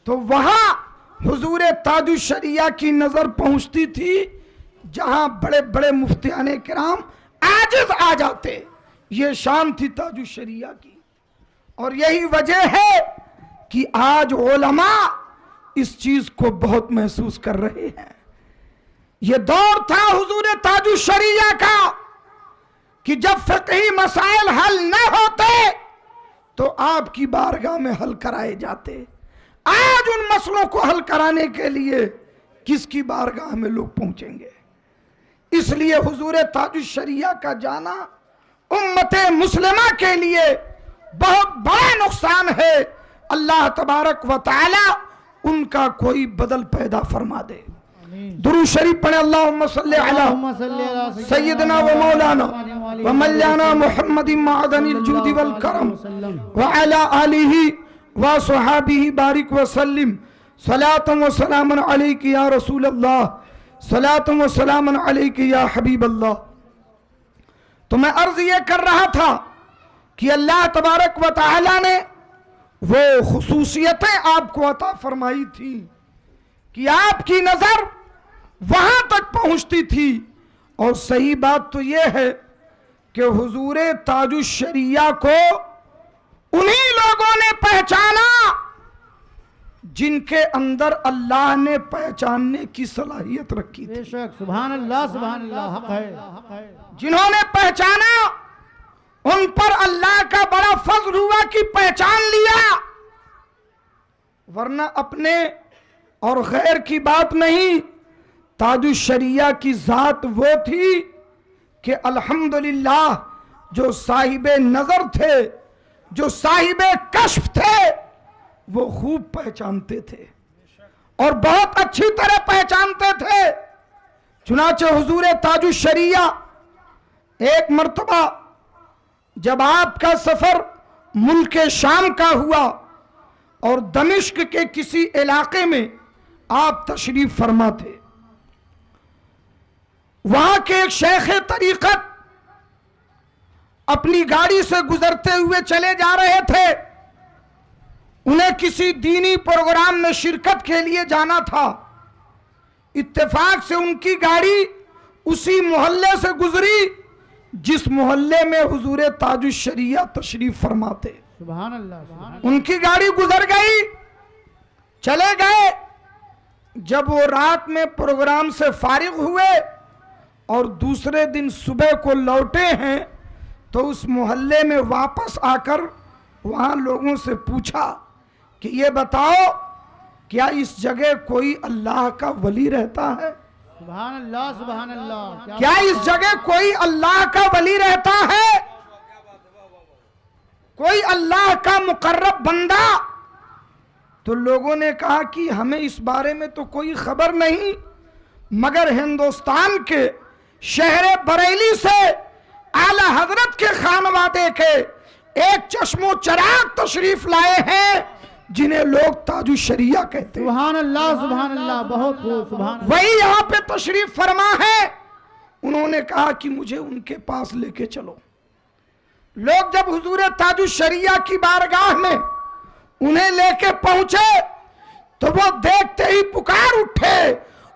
तो वहां हुजूर ताजुश शरिया की नजर पहुंचती थी जहां बड़े बड़े मुफ्तियाने किराम आजिज आ जाते। ये शान थी ताजुश शरिया की, और यही वजह है कि आज उलमा इस चीज को बहुत महसूस कर रहे हैं। ये दौर था हुजूर ताजुश शरिया का कि जब फिक़ही मसाइल हल न होते तो आपकी बारगाह में हल कराए जाते। आज उन मसलों को हल कराने के लिए किसकी बारगाह में लोग पहुंचेंगे। इसलिए हुजूर ताजुश शरिया का जाना उम्मते मुस्लिमा के लिए बहुत बड़ा नुकसान है। अल्लाह तबारक व तआला उनका कोई बदल पैदा फरमा दे। दुरूद शरीफ पढ़े, अल्लाहुम्मा सल्ली अला सय्यदना व मौलाना व मौलाना मुहम्मदिन मअदनिल जुदी वल करम व अला आलिहि व सहाबिहि बारिक व सल्लिम सलातन व सलामन अलैका या रसूल अल्लाह, सलातन व सलामन अलैका या हबीब अल्लाह। तो मैं अर्ज ये कर रहा था कि अल्लाह तबारक व तआला ने वो खुसूसियतें आपको अता फरमाई थी कि आपकी नजर वहां तक पहुंचती थी। और सही बात तो यह है कि हुजूर ताजुश शरिया को उन्हीं लोगों ने पहचाना जिनके अंदर अल्लाह ने पहचानने की सलाहियत रखी थी। बेशक सुभान अल्लाह, हक है। जिन्होंने पहचाना उन पर अल्लाह का बड़ा फजल हुआ कि पहचान लिया, वरना अपने और गैर की बात नहीं। ताजुश शरिया की जात वो थी कि अल्हम्दुलिल्लाह जो साहिबे नजर थे, जो साहिबे कश्फ थे, वो खूब पहचानते थे और बहुत अच्छी तरह पहचानते थे। चुनाचे हुजूर ताजुश शरिया एक मर्तबा जब आपका सफर मुल्क शाम का हुआ और दमिश्क के किसी इलाके में आप तशरीफ फरमा थे, वहां के एक शेख तरीकत अपनी गाड़ी से गुजरते हुए चले जा रहे थे। उन्हें किसी दीनी प्रोग्राम में शिरकत के लिए जाना था। इत्तेफाक से उनकी गाड़ी उसी मोहल्ले से गुजरी जिस मोहल्ले में हुजूर ताजुश शरिया तशरीफ फरमाते। सुभान अल्लाह। उनकी गाड़ी गुजर गई, चले गए। जब वो रात में प्रोग्राम से फारिग हुए और दूसरे दिन सुबह को लौटे हैं तो उस मोहल्ले में वापस आकर वहां लोगों से पूछा कि ये बताओ क्या इस जगह कोई अल्लाह का वली रहता है? सुभान अल्लाह, सुभान अल्लाह। क्या इस जगह कोई अल्लाह का वली रहता है, कोई अल्लाह का मुकर्रब बंदा? तो लोगों ने कहा कि हमें इस बारे में तो कोई खबर नहीं, मगर हिंदुस्तान के शहर बरेली से आला हजरत के खानवादे के एक चश्मो चराग तशरीफ लाए हैं जिन्हें लोग ताजुश शरिया कहते हैं। सुभान अल्लाह, सुभान अल्लाह। बहुत खूब, सुभान। वही यहाँ पे तशरीफ फरमा है। उन्होंने कहा कि मुझे उनके पास लेके चलो। लोग जब हुजूर ताजुश शरिया की बारगाह में उन्हें लेके पहुंचे तो वो देखते ही पुकार उठे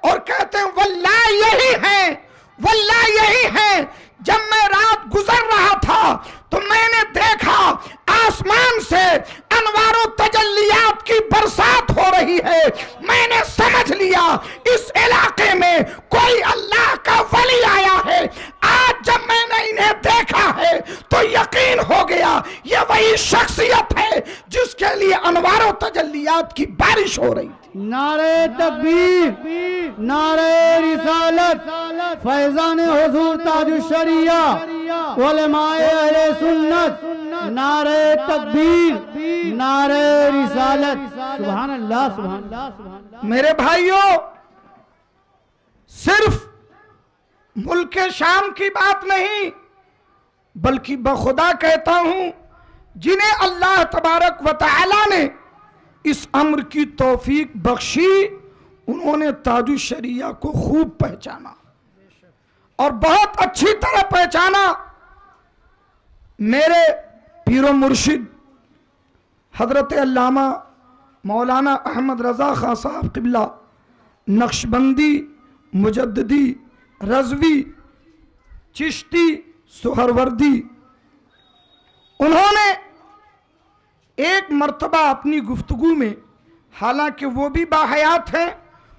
और कहते हैं वल्लाह यही है, वल्लाह यही है। जब मैं रात गुजर रहा था तो मैंने देखा आसमान से अनवारों तजल्लियात की बरसात हो रही है। मैंने समझ लिया इस इलाके में कोई अल्लाह का वली आया है। आज जब मैंने इन्हें देखा है तो यकीन हो गया ये वही शख्सियत है जिसके लिए अनवारों तजल्लियात की बारिश हो रही थी। नारे तकबीर, नारे रिसालत, फैजान हुजूर ताजुश शरिया, उलमाए अहले सुन्नत, नारे तकबीर, नारे रिसालत। सुभान अल्लाह, सुभान अल्लाह। मेरे भाइयों, सिर्फ मुल्क शाम की बात नहीं बल्कि बखुदा कहता हूं जिन्हें अल्लाह तबारक व तआला ने इस अम्र की तौफीक बख्शी, उन्होंने ताजुश शरिया को खूब पहचाना और बहुत अच्छी तरह पहचाना। मेरे पीरो मुर्शिद हजरत अल्लामा मौलाना अहमद रजा खां साहब क़िबला नक्शबंदी, मुजद्दिदी, रज़वी, चिश्ती, सुहरवर्दी, उन्होंने एक मर्तबा अपनी गुफ्तगू में, हालांकि वो भी बाहयात हैं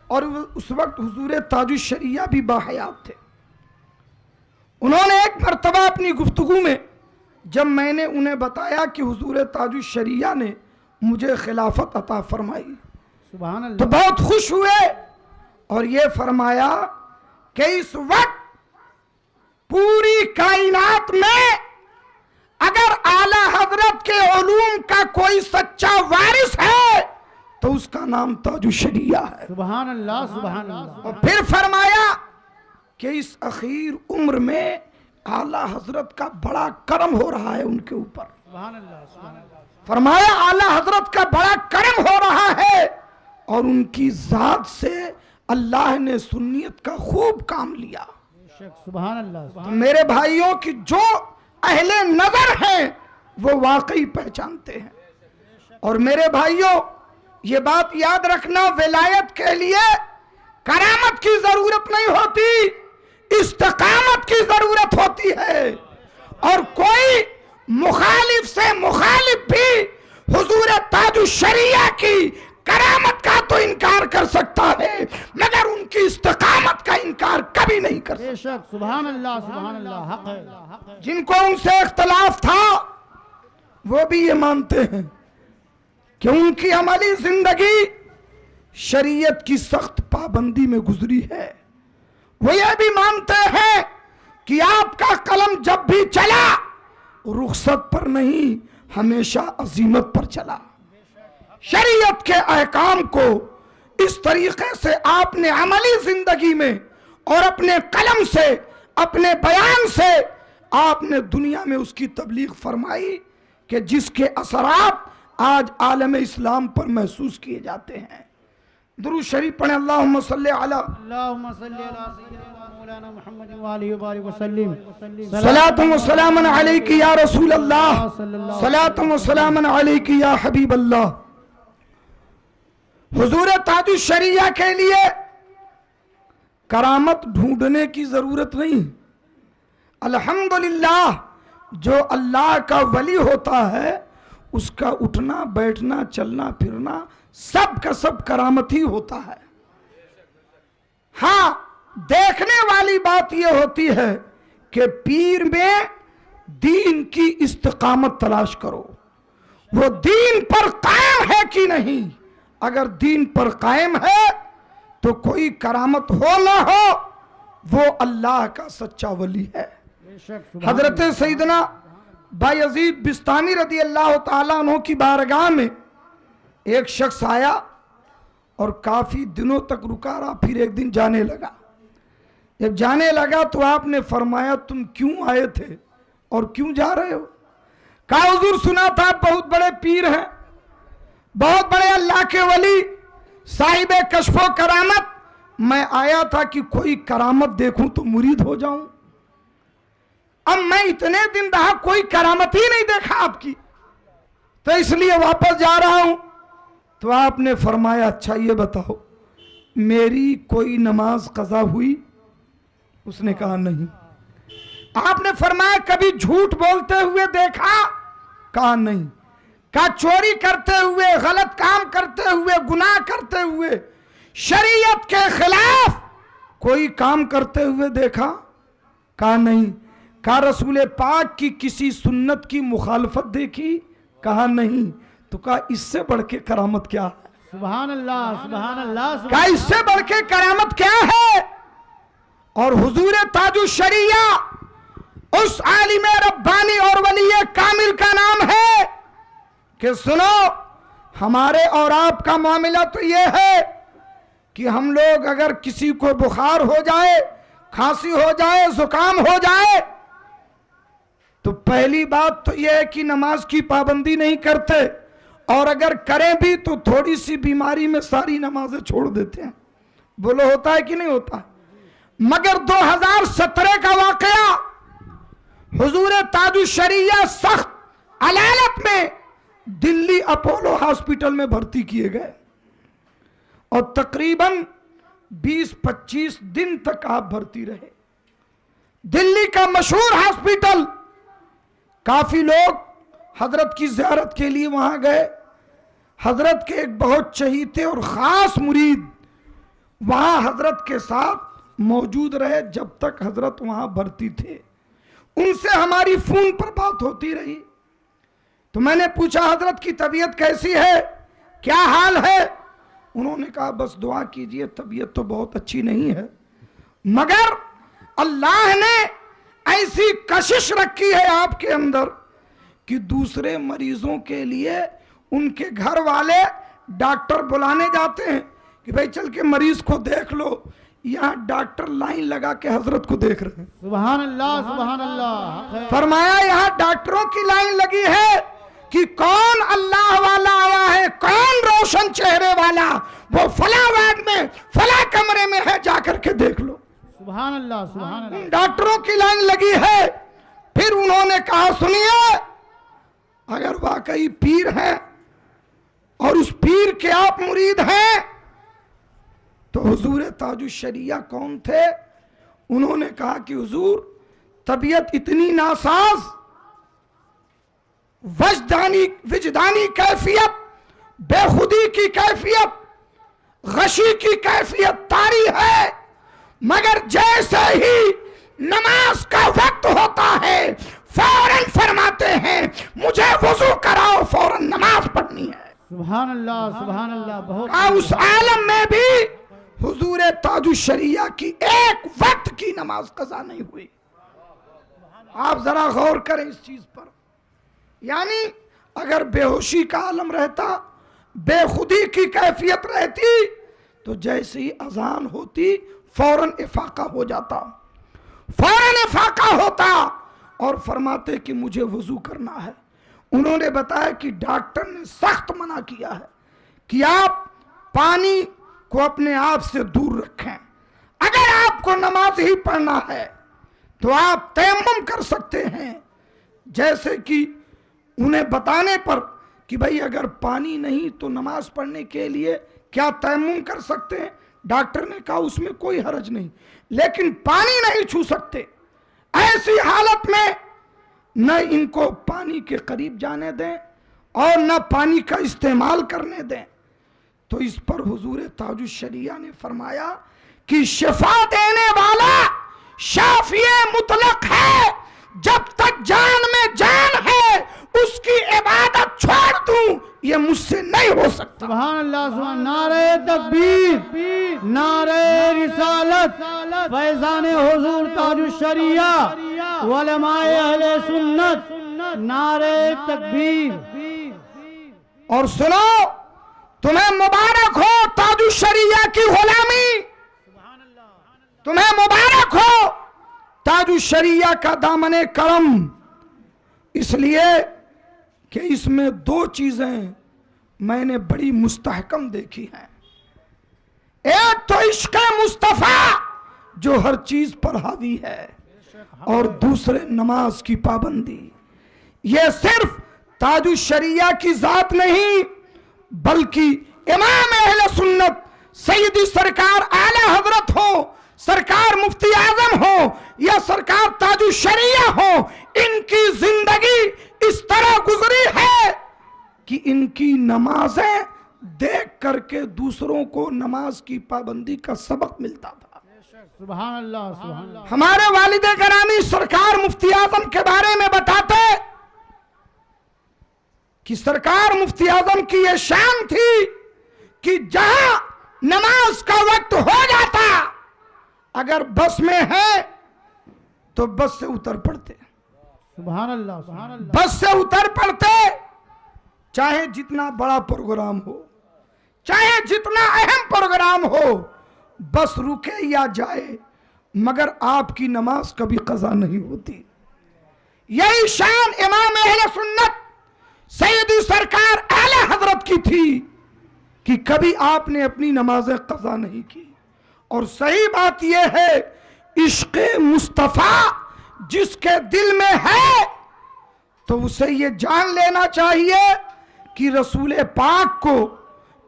और उस वक्त हुजूर ताजुश शरिया भी बाहयात थे, उन्होंने एक मर्तबा अपनी गुफ्तगू में जब मैंने उन्हें बताया कि हुजूर ताजुश शरिया ने मुझे खिलाफत अता फरमाई सुभान अल्लाह, तो बहुत खुश हुए और ये फरमाया कि इस वक्त पूरी कायनात में अगर आला हजरत के उलूम का कोई सच्चा वारिस है तो उसका नाम ताजुश शरिया है। सुभान अल्लाह, सुभान अल्लाह। और फिर फरमाया कि इस अखीर उम्र में आला हजरत का बड़ा करम हो रहा है उनके ऊपर। सुभान अल्लाह, सुभान अल्लाह। फरमाया आला हजरत का बड़ा करम हो रहा है और उनकी जात से अल्लाह ने सुन्नियत का खूब काम लिया। सुभान अल्लाह, तो मेरे भाइयों की जो अहले नजर हैं वो वाकई पहचानते हैं। और मेरे भाइयों, ये बात याद रखना, विलायत के लिए करामत की जरूरत नहीं होती, इस्तिकामत की जरूरत होती है। और कोई मुखालिफ से मुखालिफ भी हुजूर ताजुश शरिया की करामत का तो इनकार कर सकता है, मगर उनकी इस्तिकामत का इनकार कभी नहीं कर सकता। बेशक, सुभान अल्लाह, सुभान अल्लाह, हक है। जिनको उनसे इख्तलाफ था वो भी ये मानते हैं कि उनकी अमली जिंदगी शरीयत की सख्त पाबंदी में गुजरी है। वो ये भी मानते हैं कि आपका कलम जब भी चला रुखसत पर नहीं, हमेशा अजीमत पर चला। शरीयत के अहकाम को इस तरीके से आपने अमली जिंदगी में और अपने कलम से, अपने बयान से आपने दुनिया में उसकी तबलीग फरमाई कि जिसके असरात आज आलम इस्लाम पर महसूस किए जाते हैं। दुरूद शरीफ पढ़ें, अल्लाहुम्मा सल्ली अला मौलाना मुहम्मद व आलिहि व बारिक वसल्लम। सलातुम व सलामन अलैका या रसूल अल्लाह, सलातुम व सलामन अलैका या हबीब अल्लाह। हुजूर ताजुश शरिया के लिए करामत ढूंढने की जरूरत नहीं। अल्हम्दुलिल्लाह, जो अल्लाह का वली होता है उसका उठना बैठना चलना फिरना सब का सब करामत ही होता है। हाँ, देखने वाली बात यह होती है कि पीर में दीन की इस्तिकामत तलाश करो, वो दीन पर कायम है कि नहीं। अगर दीन पर कायम है तो कोई करामत हो ना हो, वो अल्लाह का सच्चा वली है। हजरत सईदना बायजीद बिस्तामी रदी अल्लाह ताला अन्हु की बारगाह में एक शख्स आया और काफी दिनों तक रुका रहा, फिर एक दिन जाने लगा। जब जाने लगा तो आपने फरमाया, तुम क्यों आए थे और क्यों जा रहे हो? कहा, हुजूर सुना था आप बहुत बड़े पीर हैं, बहुत बड़े अल्लाह के वली, साहिब कश्फो करामत। मैं आया था कि कोई करामत देखूं तो मुरीद हो जाऊं। अब मैं इतने दिन रहा, कोई करामत ही नहीं देखा आपकी, तो इसलिए वापस जा रहा हूं। तो आपने फरमाया, अच्छा ये बताओ मेरी कोई नमाज कज़ा हुई? उसने कहा नहीं। आपने फरमाया, कभी झूठ बोलते हुए देखा? कहा नहीं। कहा, चोरी करते हुए, गलत काम करते हुए, गुनाह करते हुए, शरीयत के खिलाफ कोई काम करते हुए देखा? कहा नहीं। कहा, रसूल पाक की किसी सुन्नत की मुखालफत देखी? कहा नहीं। तो कहा, इससे बढ़ के करामत क्या है? सुभान अल्लाह, सुभान अल्लाह। कहा, इससे बढ़ के करामत क्या है? और हुजूर ताजुश शरिया उस आलिम रब्बानी और वली कामिल का नाम है कि सुनो, हमारे और आपका मामला तो यह है कि हम लोग अगर किसी को बुखार हो जाए, खांसी हो जाए, जुकाम हो जाए, तो पहली बात तो यह है कि नमाज की पाबंदी नहीं करते, और अगर करें भी तो थोड़ी सी बीमारी में सारी नमाजें छोड़ देते हैं। बोलो, होता है कि नहीं होता? मगर 2017 का वाकया, हुजूर ताजुश शरिया सख्त अदालत में दिल्ली अपोलो हॉस्पिटल में भर्ती किए गए और तकरीबन 20-25 दिन तक आप भर्ती रहे। दिल्ली का मशहूर हॉस्पिटल, काफी लोग हजरत की ज़ियारत के लिए वहां गए। हजरत के एक बहुत चहीते और खास मुरीद वहां हजरत के साथ मौजूद रहे जब तक हजरत वहां भर्ती थे। उनसे हमारी फोन पर बात होती रही। तो मैंने पूछा, हजरत की तबीयत कैसी है, क्या हाल है? उन्होंने कहा, बस दुआ कीजिए, तबीयत तो बहुत अच्छी नहीं है, मगर अल्लाह ने ऐसी कशिश रखी है आपके अंदर कि दूसरे मरीजों के लिए उनके घर वाले डॉक्टर बुलाने जाते हैं कि भाई चल के मरीज को देख लो। यहाँ डॉक्टर लाइन लगा के हजरत को देख रहे हैं। सुभान अल्लाह, सुभान अल्लाह। फरमाया, यहाँ डॉक्टरों की लाइन लगी है कि कौन अल्लाह वाला आया है, कौन रोशन चेहरे वाला, वो फला वार्ड में फला कमरे में है, जाकर के देख लो। सुभान अल्लाह, सुभान अल्लाह। डॉक्टरों की लाइन लगी है। फिर उन्होंने कहा, सुनिए, अगर वाकई पीर हैं और उस पीर के आप मुरीद हैं तो हुजूर ताजुश्शरिया कौन थे? उन्होंने कहा कि हुजूर तबीयत इतनी नासाज, विजदानी कैफियत, बेखुदी की कैफियत, गशी की कैफियत तारी है, मगर जैसे ही नमाज का वक्त होता है फौरन फरमाते हैं मुझे वुजू कराओ, फौरन नमाज पढ़नी है। सुभान अल्लाह बहुत। उस आलम में भी हुजूर ताजुश्शरिया की एक वक्त की नमाज कज़ा नहीं हुई। आप जरा गौर करें इस चीज पर। यानी अगर बेहोशी का आलम रहता, बेखुदी की कैफियत रहती, तो जैसे ही अजान होती फौरन इफाका हो जाता, फौरन इफाका होता और फरमाते कि मुझे वुजू करना है। उन्होंने बताया कि डॉक्टर ने सख्त मना किया है कि आप पानी को अपने आप से दूर रखें। अगर आपको नमाज ही पढ़ना है तो आप तयम्मुम कर सकते हैं। जैसे कि उन्हें बताने पर कि भाई अगर पानी नहीं तो नमाज पढ़ने के लिए क्या तयम्मुम कर सकते हैं? डॉक्टर ने कहा उसमें कोई हर्ज नहीं, लेकिन पानी नहीं छू सकते। ऐसी हालत में न इनको पानी के करीब जाने दें और न पानी का इस्तेमाल करने दें। तो इस पर हुजूर ताजुश्शरिया ने फरमाया कि शिफा देने वाला शाफिए मुतलक है, जब तक जान में जान है उसकी इबादत छोड़ दूं ये मुझसे नहीं हो सकता। सुभान अल्लाह, सुभान। नारे तकबीर, नारे रिसालत, फैज़ान हुजूर ताजुश्शरिया, उलमाए अहले सुन्नत, नारे तकबीर। और सुनो, तुम्हें मुबारक हो ताजुश्शरिया की गुलामी, तुम्हें मुबारक हो ताजुश्शरिया का दामने करम, इसलिए कि इसमें दो चीजें मैंने बड़ी मुस्तहकम देखी हैं। एक तो इश्क़ मुस्तफ़ा जो हर चीज पर हावी है, और दूसरे नमाज की पाबंदी। यह सिर्फ ताजुश्शरिया की जात नहीं बल्कि इमाम अहले सुन्नत सैयदी सरकार आला हजरत हो, सरकार मुफ्ती आजम हो या सरकार ताजुश्शरिया हो, इनकी जिंदगी इस तरह गुजरी है कि इनकी नमाजें देख करके दूसरों को नमाज की पाबंदी का सबक मिलता था। सुभान अल्लाह, सुभान अल्लाह। हमारे वालिद गिरामी सरकार मुफ्ती आजम के बारे में बताते कि सरकार मुफ्ती आजम की यह शान थी कि जहां नमाज का वक्त हो जाता, अगर बस में है तो बस से उतर पड़ते, सुभान अल्लाह, सुभान अल्लाह। बस से उतर पड़ते, चाहे जितना बड़ा प्रोग्राम हो, चाहे जितना अहम प्रोग्राम हो, बस रुके या जाए, मगर आपकी नमाज कभी कज़ा नहीं होती। यही शान इमाम अहले सुन्नत सैयदी सरकार आला हजरत की थी कि कभी आपने अपनी नमाजें कज़ा नहीं की। और सही बात यह है, इश्क़े मुस्तफ़ा जिसके दिल में है तो उसे ये जान लेना चाहिए कि रसूल पाक को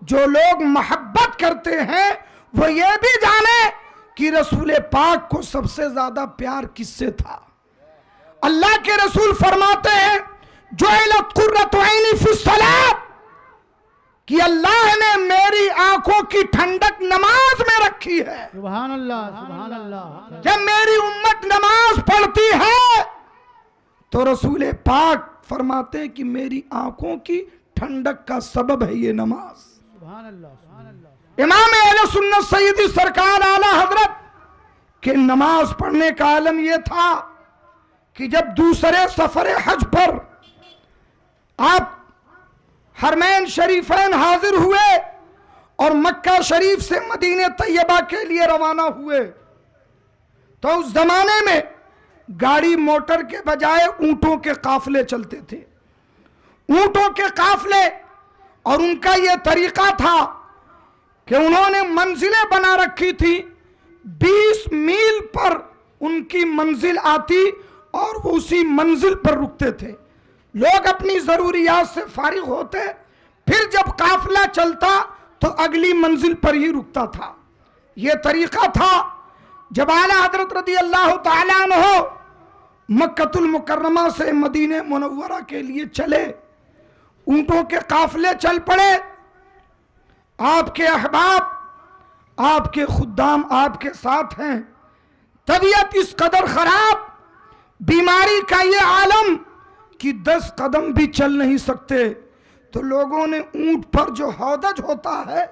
जो लोग मोहब्बत करते हैं वो ये भी जाने कि रसूल पाक को सबसे ज्यादा प्यार किससे था। अल्लाह के रसूल फरमाते हैं जुइलत कुर्रतु ऐनी फिस्सलात, कि अल्लाह ने मेरी आंखों की ठंडक नमाज में रखी है। सुभान अल्लाह, सुभान अल्लाह। जब मेरी उम्मत नमाज पढ़ती है तो रसूल पाक फरमाते हैं कि मेरी आंखों की ठंडक का सबब है ये नमाज। सुभान अल्लाह, सुभान अल्लाह। इमाम अहले सुन्नत सैयदी सरकार आला हजरत के नमाज पढ़ने का आलम यह था कि जब दूसरे सफर हज पर आप हरमैन शरीफैन हाजिर हुए और मक्का शरीफ से मदीने तैयबा के लिए रवाना हुए, तो उस जमाने में गाड़ी मोटर के बजाय ऊंटों के काफले चलते थे, ऊंटों के काफले। और उनका यह तरीका था कि उन्होंने मंजिलें बना रखी थी, 20 मील पर उनकी मंजिल आती और वो उसी मंजिल पर रुकते थे। लोग अपनी जरूरियात से फारिग होते, फिर जब काफिला चलता तो अगली मंजिल पर ही रुकता था। यह तरीका था। जब आला हजरत रज़ी अल्लाह ताला अन्हु मक्कतुल मुकर्रमा से मदीने मुनव्वरा के लिए चले, ऊंटों के काफिले चल पड़े, आपके अहबाब, आपके खुद्दाम आपके साथ हैं, तबीयत इस कदर खराब, बीमारी का ये आलम कि 10 कदम भी चल नहीं सकते, तो लोगों ने ऊंट पर जो हौदज होता है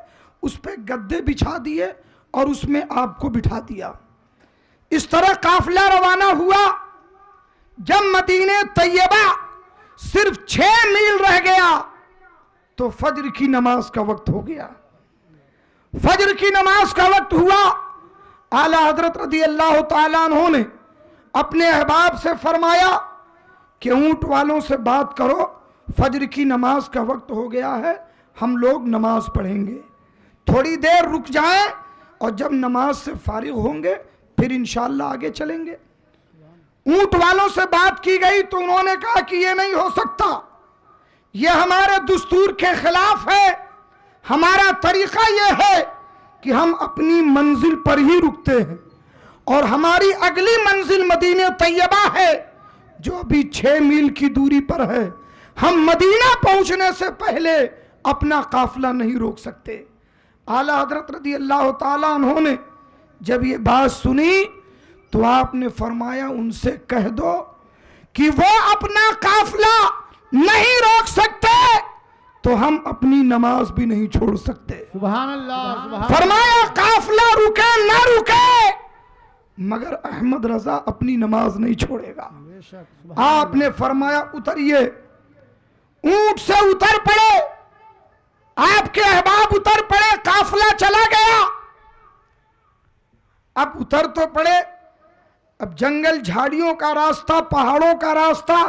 उस पर गद्दे बिछा दिए और उसमें आपको बिठा दिया। इस तरह काफिला रवाना हुआ। जब मदीने तैयबा सिर्फ 6 मील रह गया तो फजर की नमाज का वक्त हो गया। फजर की नमाज का वक्त हुआ। आला हजरत रज़ी अल्लाह ताला अन्हु ने अपने अहबाब से फरमाया कि ऊंट वालों से बात करो, फजर की नमाज का वक्त हो गया है, हम लोग नमाज पढ़ेंगे, थोड़ी देर रुक जाएं और जब नमाज से फारिग होंगे फिर इंशाअल्लाह आगे चलेंगे। ऊंट वालों से बात की गई तो उन्होंने कहा कि यह नहीं हो सकता, यह हमारे दस्तूर के खिलाफ है, हमारा तरीका यह है कि हम अपनी मंजिल पर ही रुकते हैं और हमारी अगली मंजिल मदीने तैयबा है जो अभी 6 मील की दूरी पर है, हम मदीना पहुंचने से पहले अपना काफिला नहीं रोक सकते। आला हजरत रज़ी अल्लाह ताला अन्हु ने जब ये बात सुनी तो आपने फरमाया उनसे कह दो कि वो अपना काफिला नहीं रोक सकते तो हम अपनी नमाज भी नहीं छोड़ सकते। सुभान अल्लाह, सुभान फरमाया काफिला रुके ना रुके मगर अहमद रजा अपनी नमाज नहीं छोड़ेगा। बेशक, आपने फरमाया उतरिए। ऊंट से उतर पड़े, आपके अहबाब उतर पड़े, काफिला चला गया। अब उतर तो पड़े, अब जंगल झाड़ियों का रास्ता, पहाड़ों का रास्ता,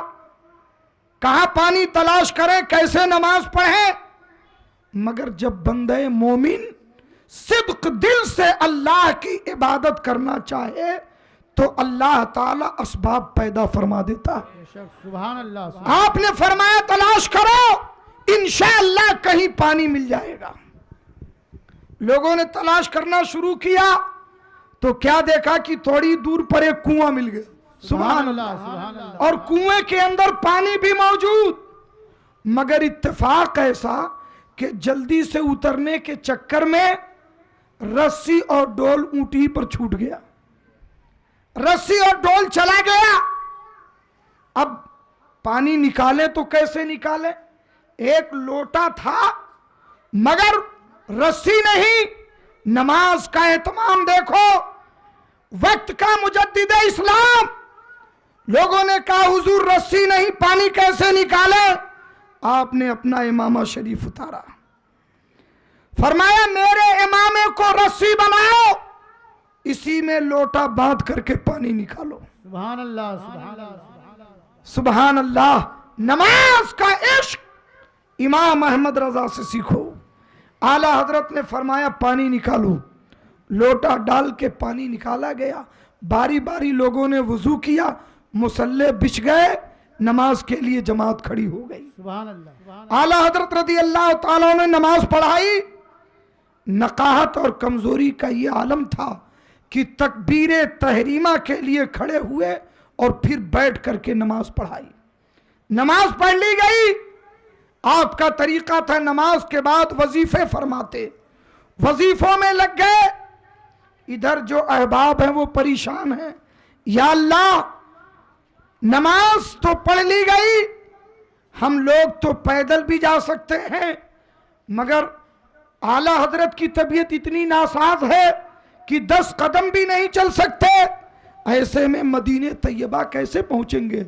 कहां पानी तलाश करें, कैसे नमाज पढ़ें। मगर जब बंदे मोमिन सिद्क दिल से अल्लाह की इबादत करना चाहे तो अल्लाह ताला असबाब पैदा फरमा देता है। बेशक, सुभान अल्लाह। आपने फरमाया तलाश करो, इंशाअल्लाह कहीं पानी मिल जाएगा। लोगों ने तलाश करना शुरू किया तो क्या देखा कि थोड़ी दूर पर एक कुआं मिल गया। सुभान अल्लाह, सुभान अल्लाह। और कुएं के अंदर पानी भी मौजूद। मगर इत्तेफाक ऐसा कि जल्दी से उतरने के चक्कर में रस्सी और डोल ऊंटी पर छूट गया। रस्सी और डोल चला गया। अब पानी निकाले तो कैसे निकाले? एक लोटा था मगर रस्सी नहीं। नमाज का एहतमाम देखो, वक्त का मुजद्दिद इस्लाम। लोगों ने कहा हुजूर रस्सी नहीं, पानी कैसे निकाले? आपने अपना इमामा शरीफ उतारा, फरमाया मेरे इमामे को रस्सी बनाओ, इसी में लोटा बांध करके पानी निकालो। सुभान अल्लाह, सुभान अल्लाह। सुभान अल्लाह। नमाज का इश्क इमाम अहमद रजा से सीखो। आला हजरत ने फरमाया पानी निकालो, लोटा डाल के पानी निकाला गया। बारी बारी लोगों ने वुजू किया, मुसल्ले बिछ गए, नमाज के लिए जमात खड़ी हो गई। सुभान अल्लाह। आला हजरत रज़ी अल्लाह ताला ने नमाज पढ़ाई। नकाहत और कमजोरी का ये आलम था कि तकबीरे तहरीमा के लिए खड़े हुए और फिर बैठ करके नमाज पढ़ाई। नमाज पढ़ ली गई। आपका तरीका था नमाज के बाद वजीफे फरमाते, वजीफों में लग गए। इधर जो अहबाब हैं वो परेशान हैं, या अल्लाह नमाज तो पढ़ ली गई, हम लोग तो पैदल भी जा सकते हैं मगर आला हजरत की तबीयत इतनी नासाज है कि 10 कदम भी नहीं चल सकते। ऐसे में मदीने तैयबा कैसे पहुंचेंगे?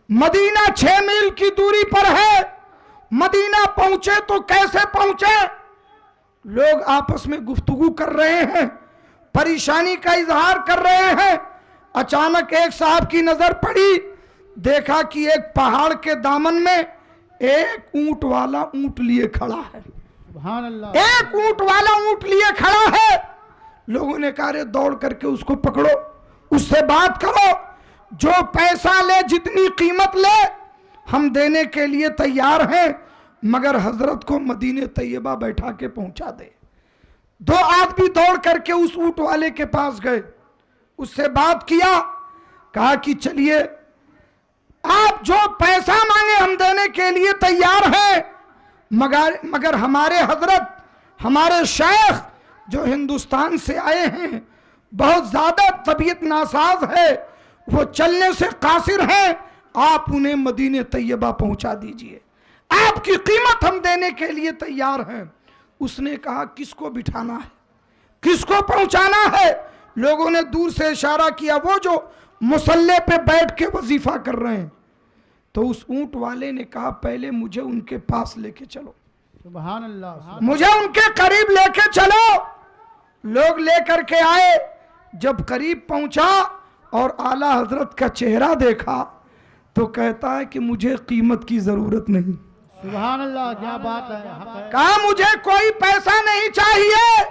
मदीना 6 मील की दूरी पर है। मदीना पहुंचे तो कैसे पहुंचे? लोग आपस में गुफ्तगू कर रहे हैं, परेशानी का इजहार कर रहे हैं। अचानक एक साहब की नजर पड़ी, देखा कि एक पहाड़ के दामन में एक ऊंट वाला ऊंट लिए खड़ा है। सुभान अल्लाह। एक ऊंट वाला ऊंट लिए खड़ा है। लोगों ने कहा रे दौड़ करके उसको पकड़ो, उससे बात करो, जो पैसा ले, जितनी कीमत ले, हम देने के लिए तैयार हैं, मगर हजरत को मदीने तैयबा बैठा के पहुंचा दे। दो आदमी दौड़ करके उस ऊंट वाले के पास गए, उससे बात किया, कहा कि चलिए आप जो पैसा मांगे हम देने के लिए तैयार हैं, मगर हमारे हजरत, हमारे शेख जो हिंदुस्तान से आए हैं, बहुत ज्यादा तबीयत नासाज है, वो चलने से कासिर हैं, आप उन्हें मदीने तैयबा पहुंचा दीजिए, आपकी कीमत हम देने के लिए तैयार हैं। उसने कहा किसको बिठाना है, किसको पहुंचाना है? लोगों ने दूर से इशारा किया, वो जो मुसल्ले पे बैठ के वजीफा कर रहे हैं। तो उस ऊंट वाले ने कहा पहले मुझे उनके पास लेके चलो, सुभान अल्लाह, मुझे उनके करीब लेके चलो। लोग लेकर के आए, जब करीब पहुंचा और आला हजरत का चेहरा देखा तो कहता है कि मुझे कीमत की जरूरत नहीं। सुभान अल्लाह, क्या बात है, हक है। कहा मुझे कोई पैसा नहीं चाहिए,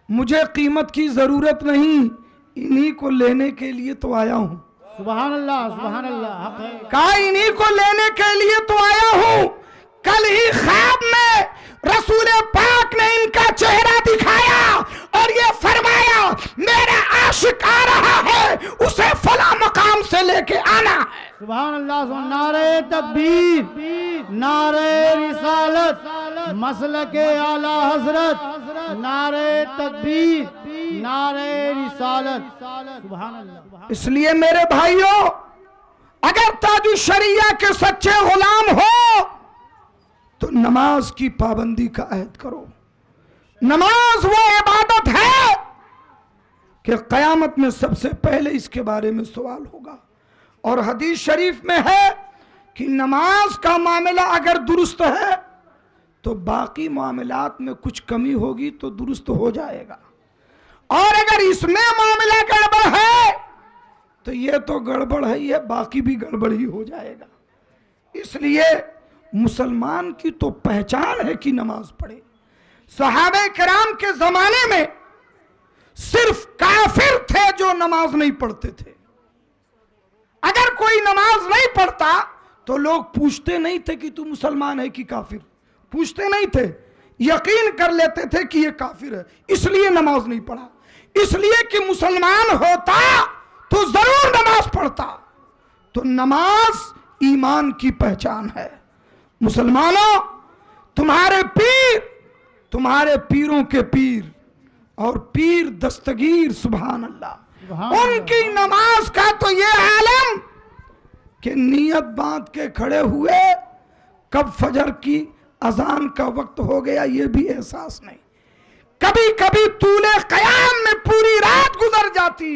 मुझे कीमत की जरूरत नहीं, इन्हीं को लेने के लिए तो आया हूं। सुभान अल्लाह, सुभान अल्लाह, हक है। कहा इन्हीं को लेने के लिए तो आया हूं। कल ही ख्वाब में रसूल पाक ने इनका चेहरा दिखाया और ये फरमाया मेरा आशिक आ रहा है, उसे फला मकाम से लेके आना है। सुभान अल्लाह, नारे तकबीर, नारे रिसालत, मसलके आला हजरत, नारे तकबीर, नारे रिसालत, सुभान अल्लाह। इसलिए मेरे भाइयों, अगर ताजु शरिया के सच्चे गुलाम हो तो नमाज की पाबंदी का अहद करो। नमाज वो इबादत है कि कयामत में सबसे पहले इसके बारे में सवाल होगा। और हदीस शरीफ में है कि नमाज का मामला अगर दुरुस्त है तो बाकी मामलात में कुछ कमी होगी तो दुरुस्त हो जाएगा, और अगर इसमें मामला गड़बड़ है तो ये तो गड़बड़ है, ये बाकी भी गड़बड़ ही हो जाएगा। इसलिए मुसलमान की तो पहचान है कि नमाज पढ़े। सहाबे किराम के जमाने में सिर्फ काफिर थे जो नमाज नहीं पढ़ते थे। अगर कोई नमाज नहीं पढ़ता तो लोग पूछते नहीं थे कि तू मुसलमान है कि काफिर, पूछते नहीं थे, यकीन कर लेते थे कि ये काफिर है, इसलिए नमाज नहीं पढ़ा। इसलिए कि मुसलमान होता तो जरूर नमाज पढ़ता। तो नमाज ईमान की पहचान है। मुसलमानों, तुम्हारे पीर, तुम्हारे पीरों के पीर और पीर दस्तगीर, सुभान अल्लाह, उनकी नमाज का तो ये आलम कि नियत बांध के खड़े हुए, कब फजर की अजान का वक्त हो गया ये भी एहसास नहीं। कभी कभी तूले कयाम में पूरी रात गुजर जाती,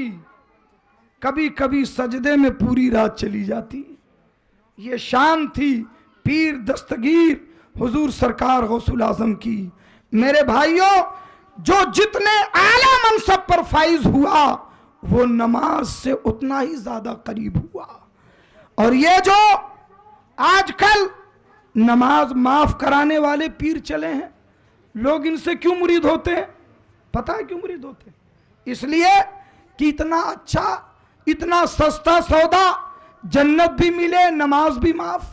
कभी कभी सजदे में पूरी रात चली जाती। ये शान थी पीर दस्तगीर हुजूर सरकार गौसुल आजम की। मेरे भाइयों, जो जितने आला मनसब पर फाइज हुआ वो नमाज से उतना ही ज्यादा करीब हुआ। और ये जो आजकल नमाज माफ कराने वाले पीर चले हैं, लोग इनसे क्यों मुरीद होते हैं? पता है क्यों मुरीद होते हैं? इसलिए कि इतना अच्छा, इतना सस्ता सौदा, जन्नत भी मिले, नमाज भी माफ।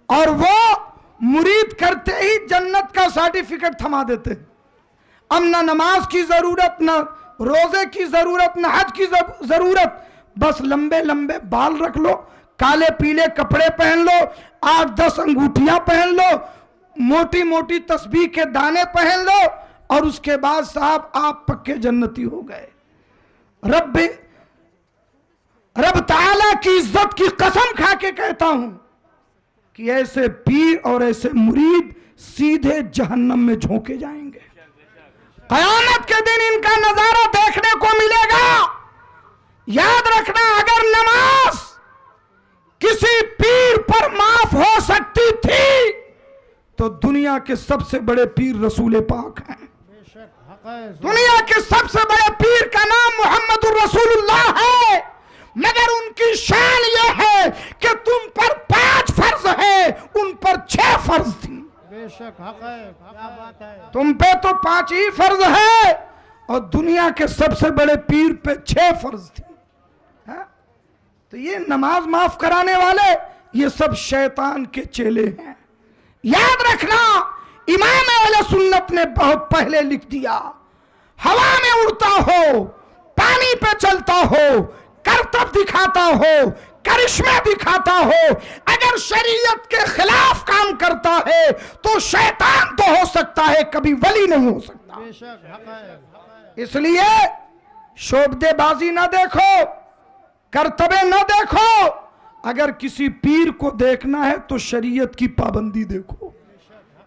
और वो मुरीद करते ही जन्नत का सर्टिफिकेट थमा देते हैं। अब ना नमाज की जरूरत, ना रोजे की जरूरत, ना हज की जरूरत, बस लंबे लंबे बाल रख लो, काले पीले कपड़े पहन लो, 8-10 अंगूठियां पहन लो, मोटी मोटी तस्बीह के दाने पहन लो, और उसके बाद साहब आप पक्के जन्नती हो गए। रब ताला की इज्जत की कसम खा के कहता हूं कि ऐसे पीर और ऐसे मुरीद सीधे जहन्नम में झोंके जाएंगे। कयामत के दिन इनका नजारा देखने को मिलेगा। याद रखना, अगर नमाज किसी पीर पर माफ हो सकती थी तो दुनिया के सबसे बड़े पीर रसूल पाक हैं। दुनिया के सबसे बड़े पीर का नाम मोहम्मदुर रसूलुल्लाह है, मगर उनकी शान यह है कि तुम पर 5 फर्ज है, उन पर 6 फर्ज थी। बेशक हक है, क्या बात है। तुम पे तो 5 ही फर्ज है और दुनिया के सबसे बड़े पीर पे 6 फर्ज थी। है? तो ये नमाज माफ कराने वाले ये सब शैतान के चेले हैं। याद रखना, इमाम अहले सुन्नत ने बहुत पहले लिख दिया, हवा में उड़ता हो, पानी पे चलता हो, करतब दिखाता हो, करिश्मा दिखाता हो, अगर शरीयत के खिलाफ काम करता है तो शैतान तो हो सकता है, कभी वली नहीं हो सकता। इसलिए शोबदेबाजी ना देखो, करतबे ना देखो। अगर किसी पीर को देखना है तो शरीयत की पाबंदी देखो।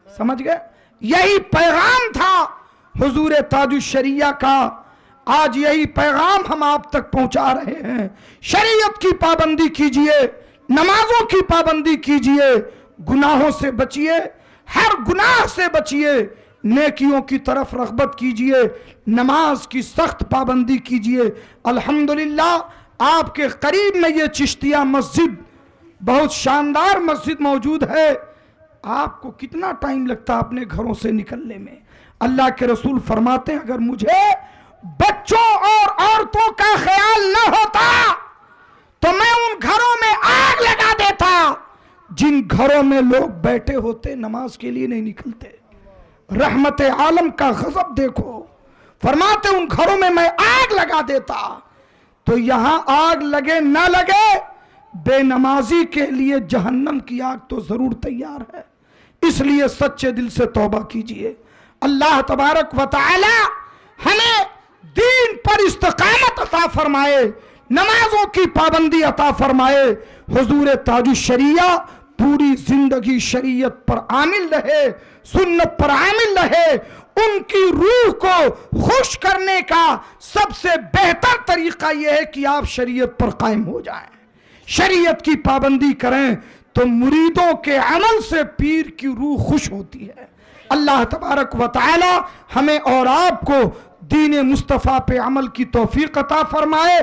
समझ गए? यही पैगाम था हुजूर ताजुश शरिया का। आज यही पैगाम हम आप तक पहुंचा रहे हैं। शरीयत की पाबंदी कीजिए, नमाजों की पाबंदी कीजिए, गुनाहों से बचिए, हर गुनाह से बचिए, नेकियों की तरफ रग़बत कीजिए, नमाज की सख्त पाबंदी कीजिए। अल्हम्दुलिल्लाह आपके करीब में ये चिश्तिया मस्जिद, बहुत शानदार मस्जिद मौजूद है। आपको कितना टाइम लगता है अपने घरों से निकलने में? अल्लाह के रसूल फरमाते हैं, अगर मुझे बच्चों और औरतों का ख्याल न होता तो मैं उन घरों में आग लगा देता जिन घरों में लोग बैठे होते, नमाज के लिए नहीं निकलते। रहमत आलम का गजब देखो, फरमाते उन घरों में मैं आग लगा देता। तो यहां आग लगे ना लगे, बेनमाजी के लिए जहन्नम की आग तो जरूर तैयार है। इसलिए सच्चे दिल से तौबा कीजिए। अल्लाह तबारक व तआला हमें दीन पर इस्तिकामत अता फरमाए, नमाजों की पाबंदी अता फरमाए। हुजूर ताजुश शरिया पूरी जिंदगी शरीयत पर आमिल रहे, सुन्नत पर आमिल रहे। उनकी रूह को खुश करने का सबसे बेहतर तरीका यह है कि आप शरीयत पर कायम हो जाएं, शरीयत की पाबंदी करें, तो मुरीदों के अमल से पीर की रूह खुश होती है। अल्लाह तबारक व तआला हमें और आपको दीन मुस्तफ़ा पे अमल की तौफीक अता फरमाए।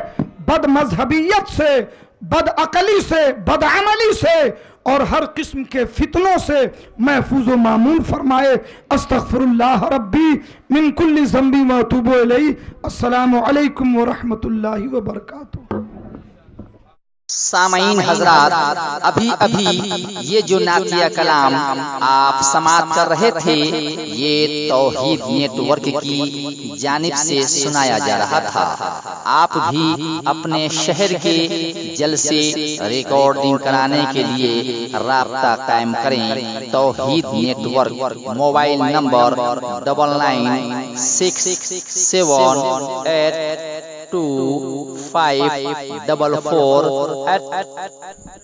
बद मजहबियत से, बद अकली से, बद अमली से और हर किस्म के फितनों से महफूज व मामून फरमाए। अस्तगफिरुल्लाह रब्बी मिन कुल्ली ज़ंबी व अतूबु इलैहि। अस्सलामु अलैकुम व रहमतुल्लाहि व बरकातुहू। सामईन हजरात, अभी अभी ये जो नातिया कलाम आप समाप्त कर रहे थे, ये तौहीद नेटवर्क की जानिब से सुनाया जा रहा था। आप भी अपने शहर के जलसे रिकॉर्डिंग कराने के लिए राब्ता कायम करें। तौहीद नेटवर्क, मोबाइल नंबर 9967825444।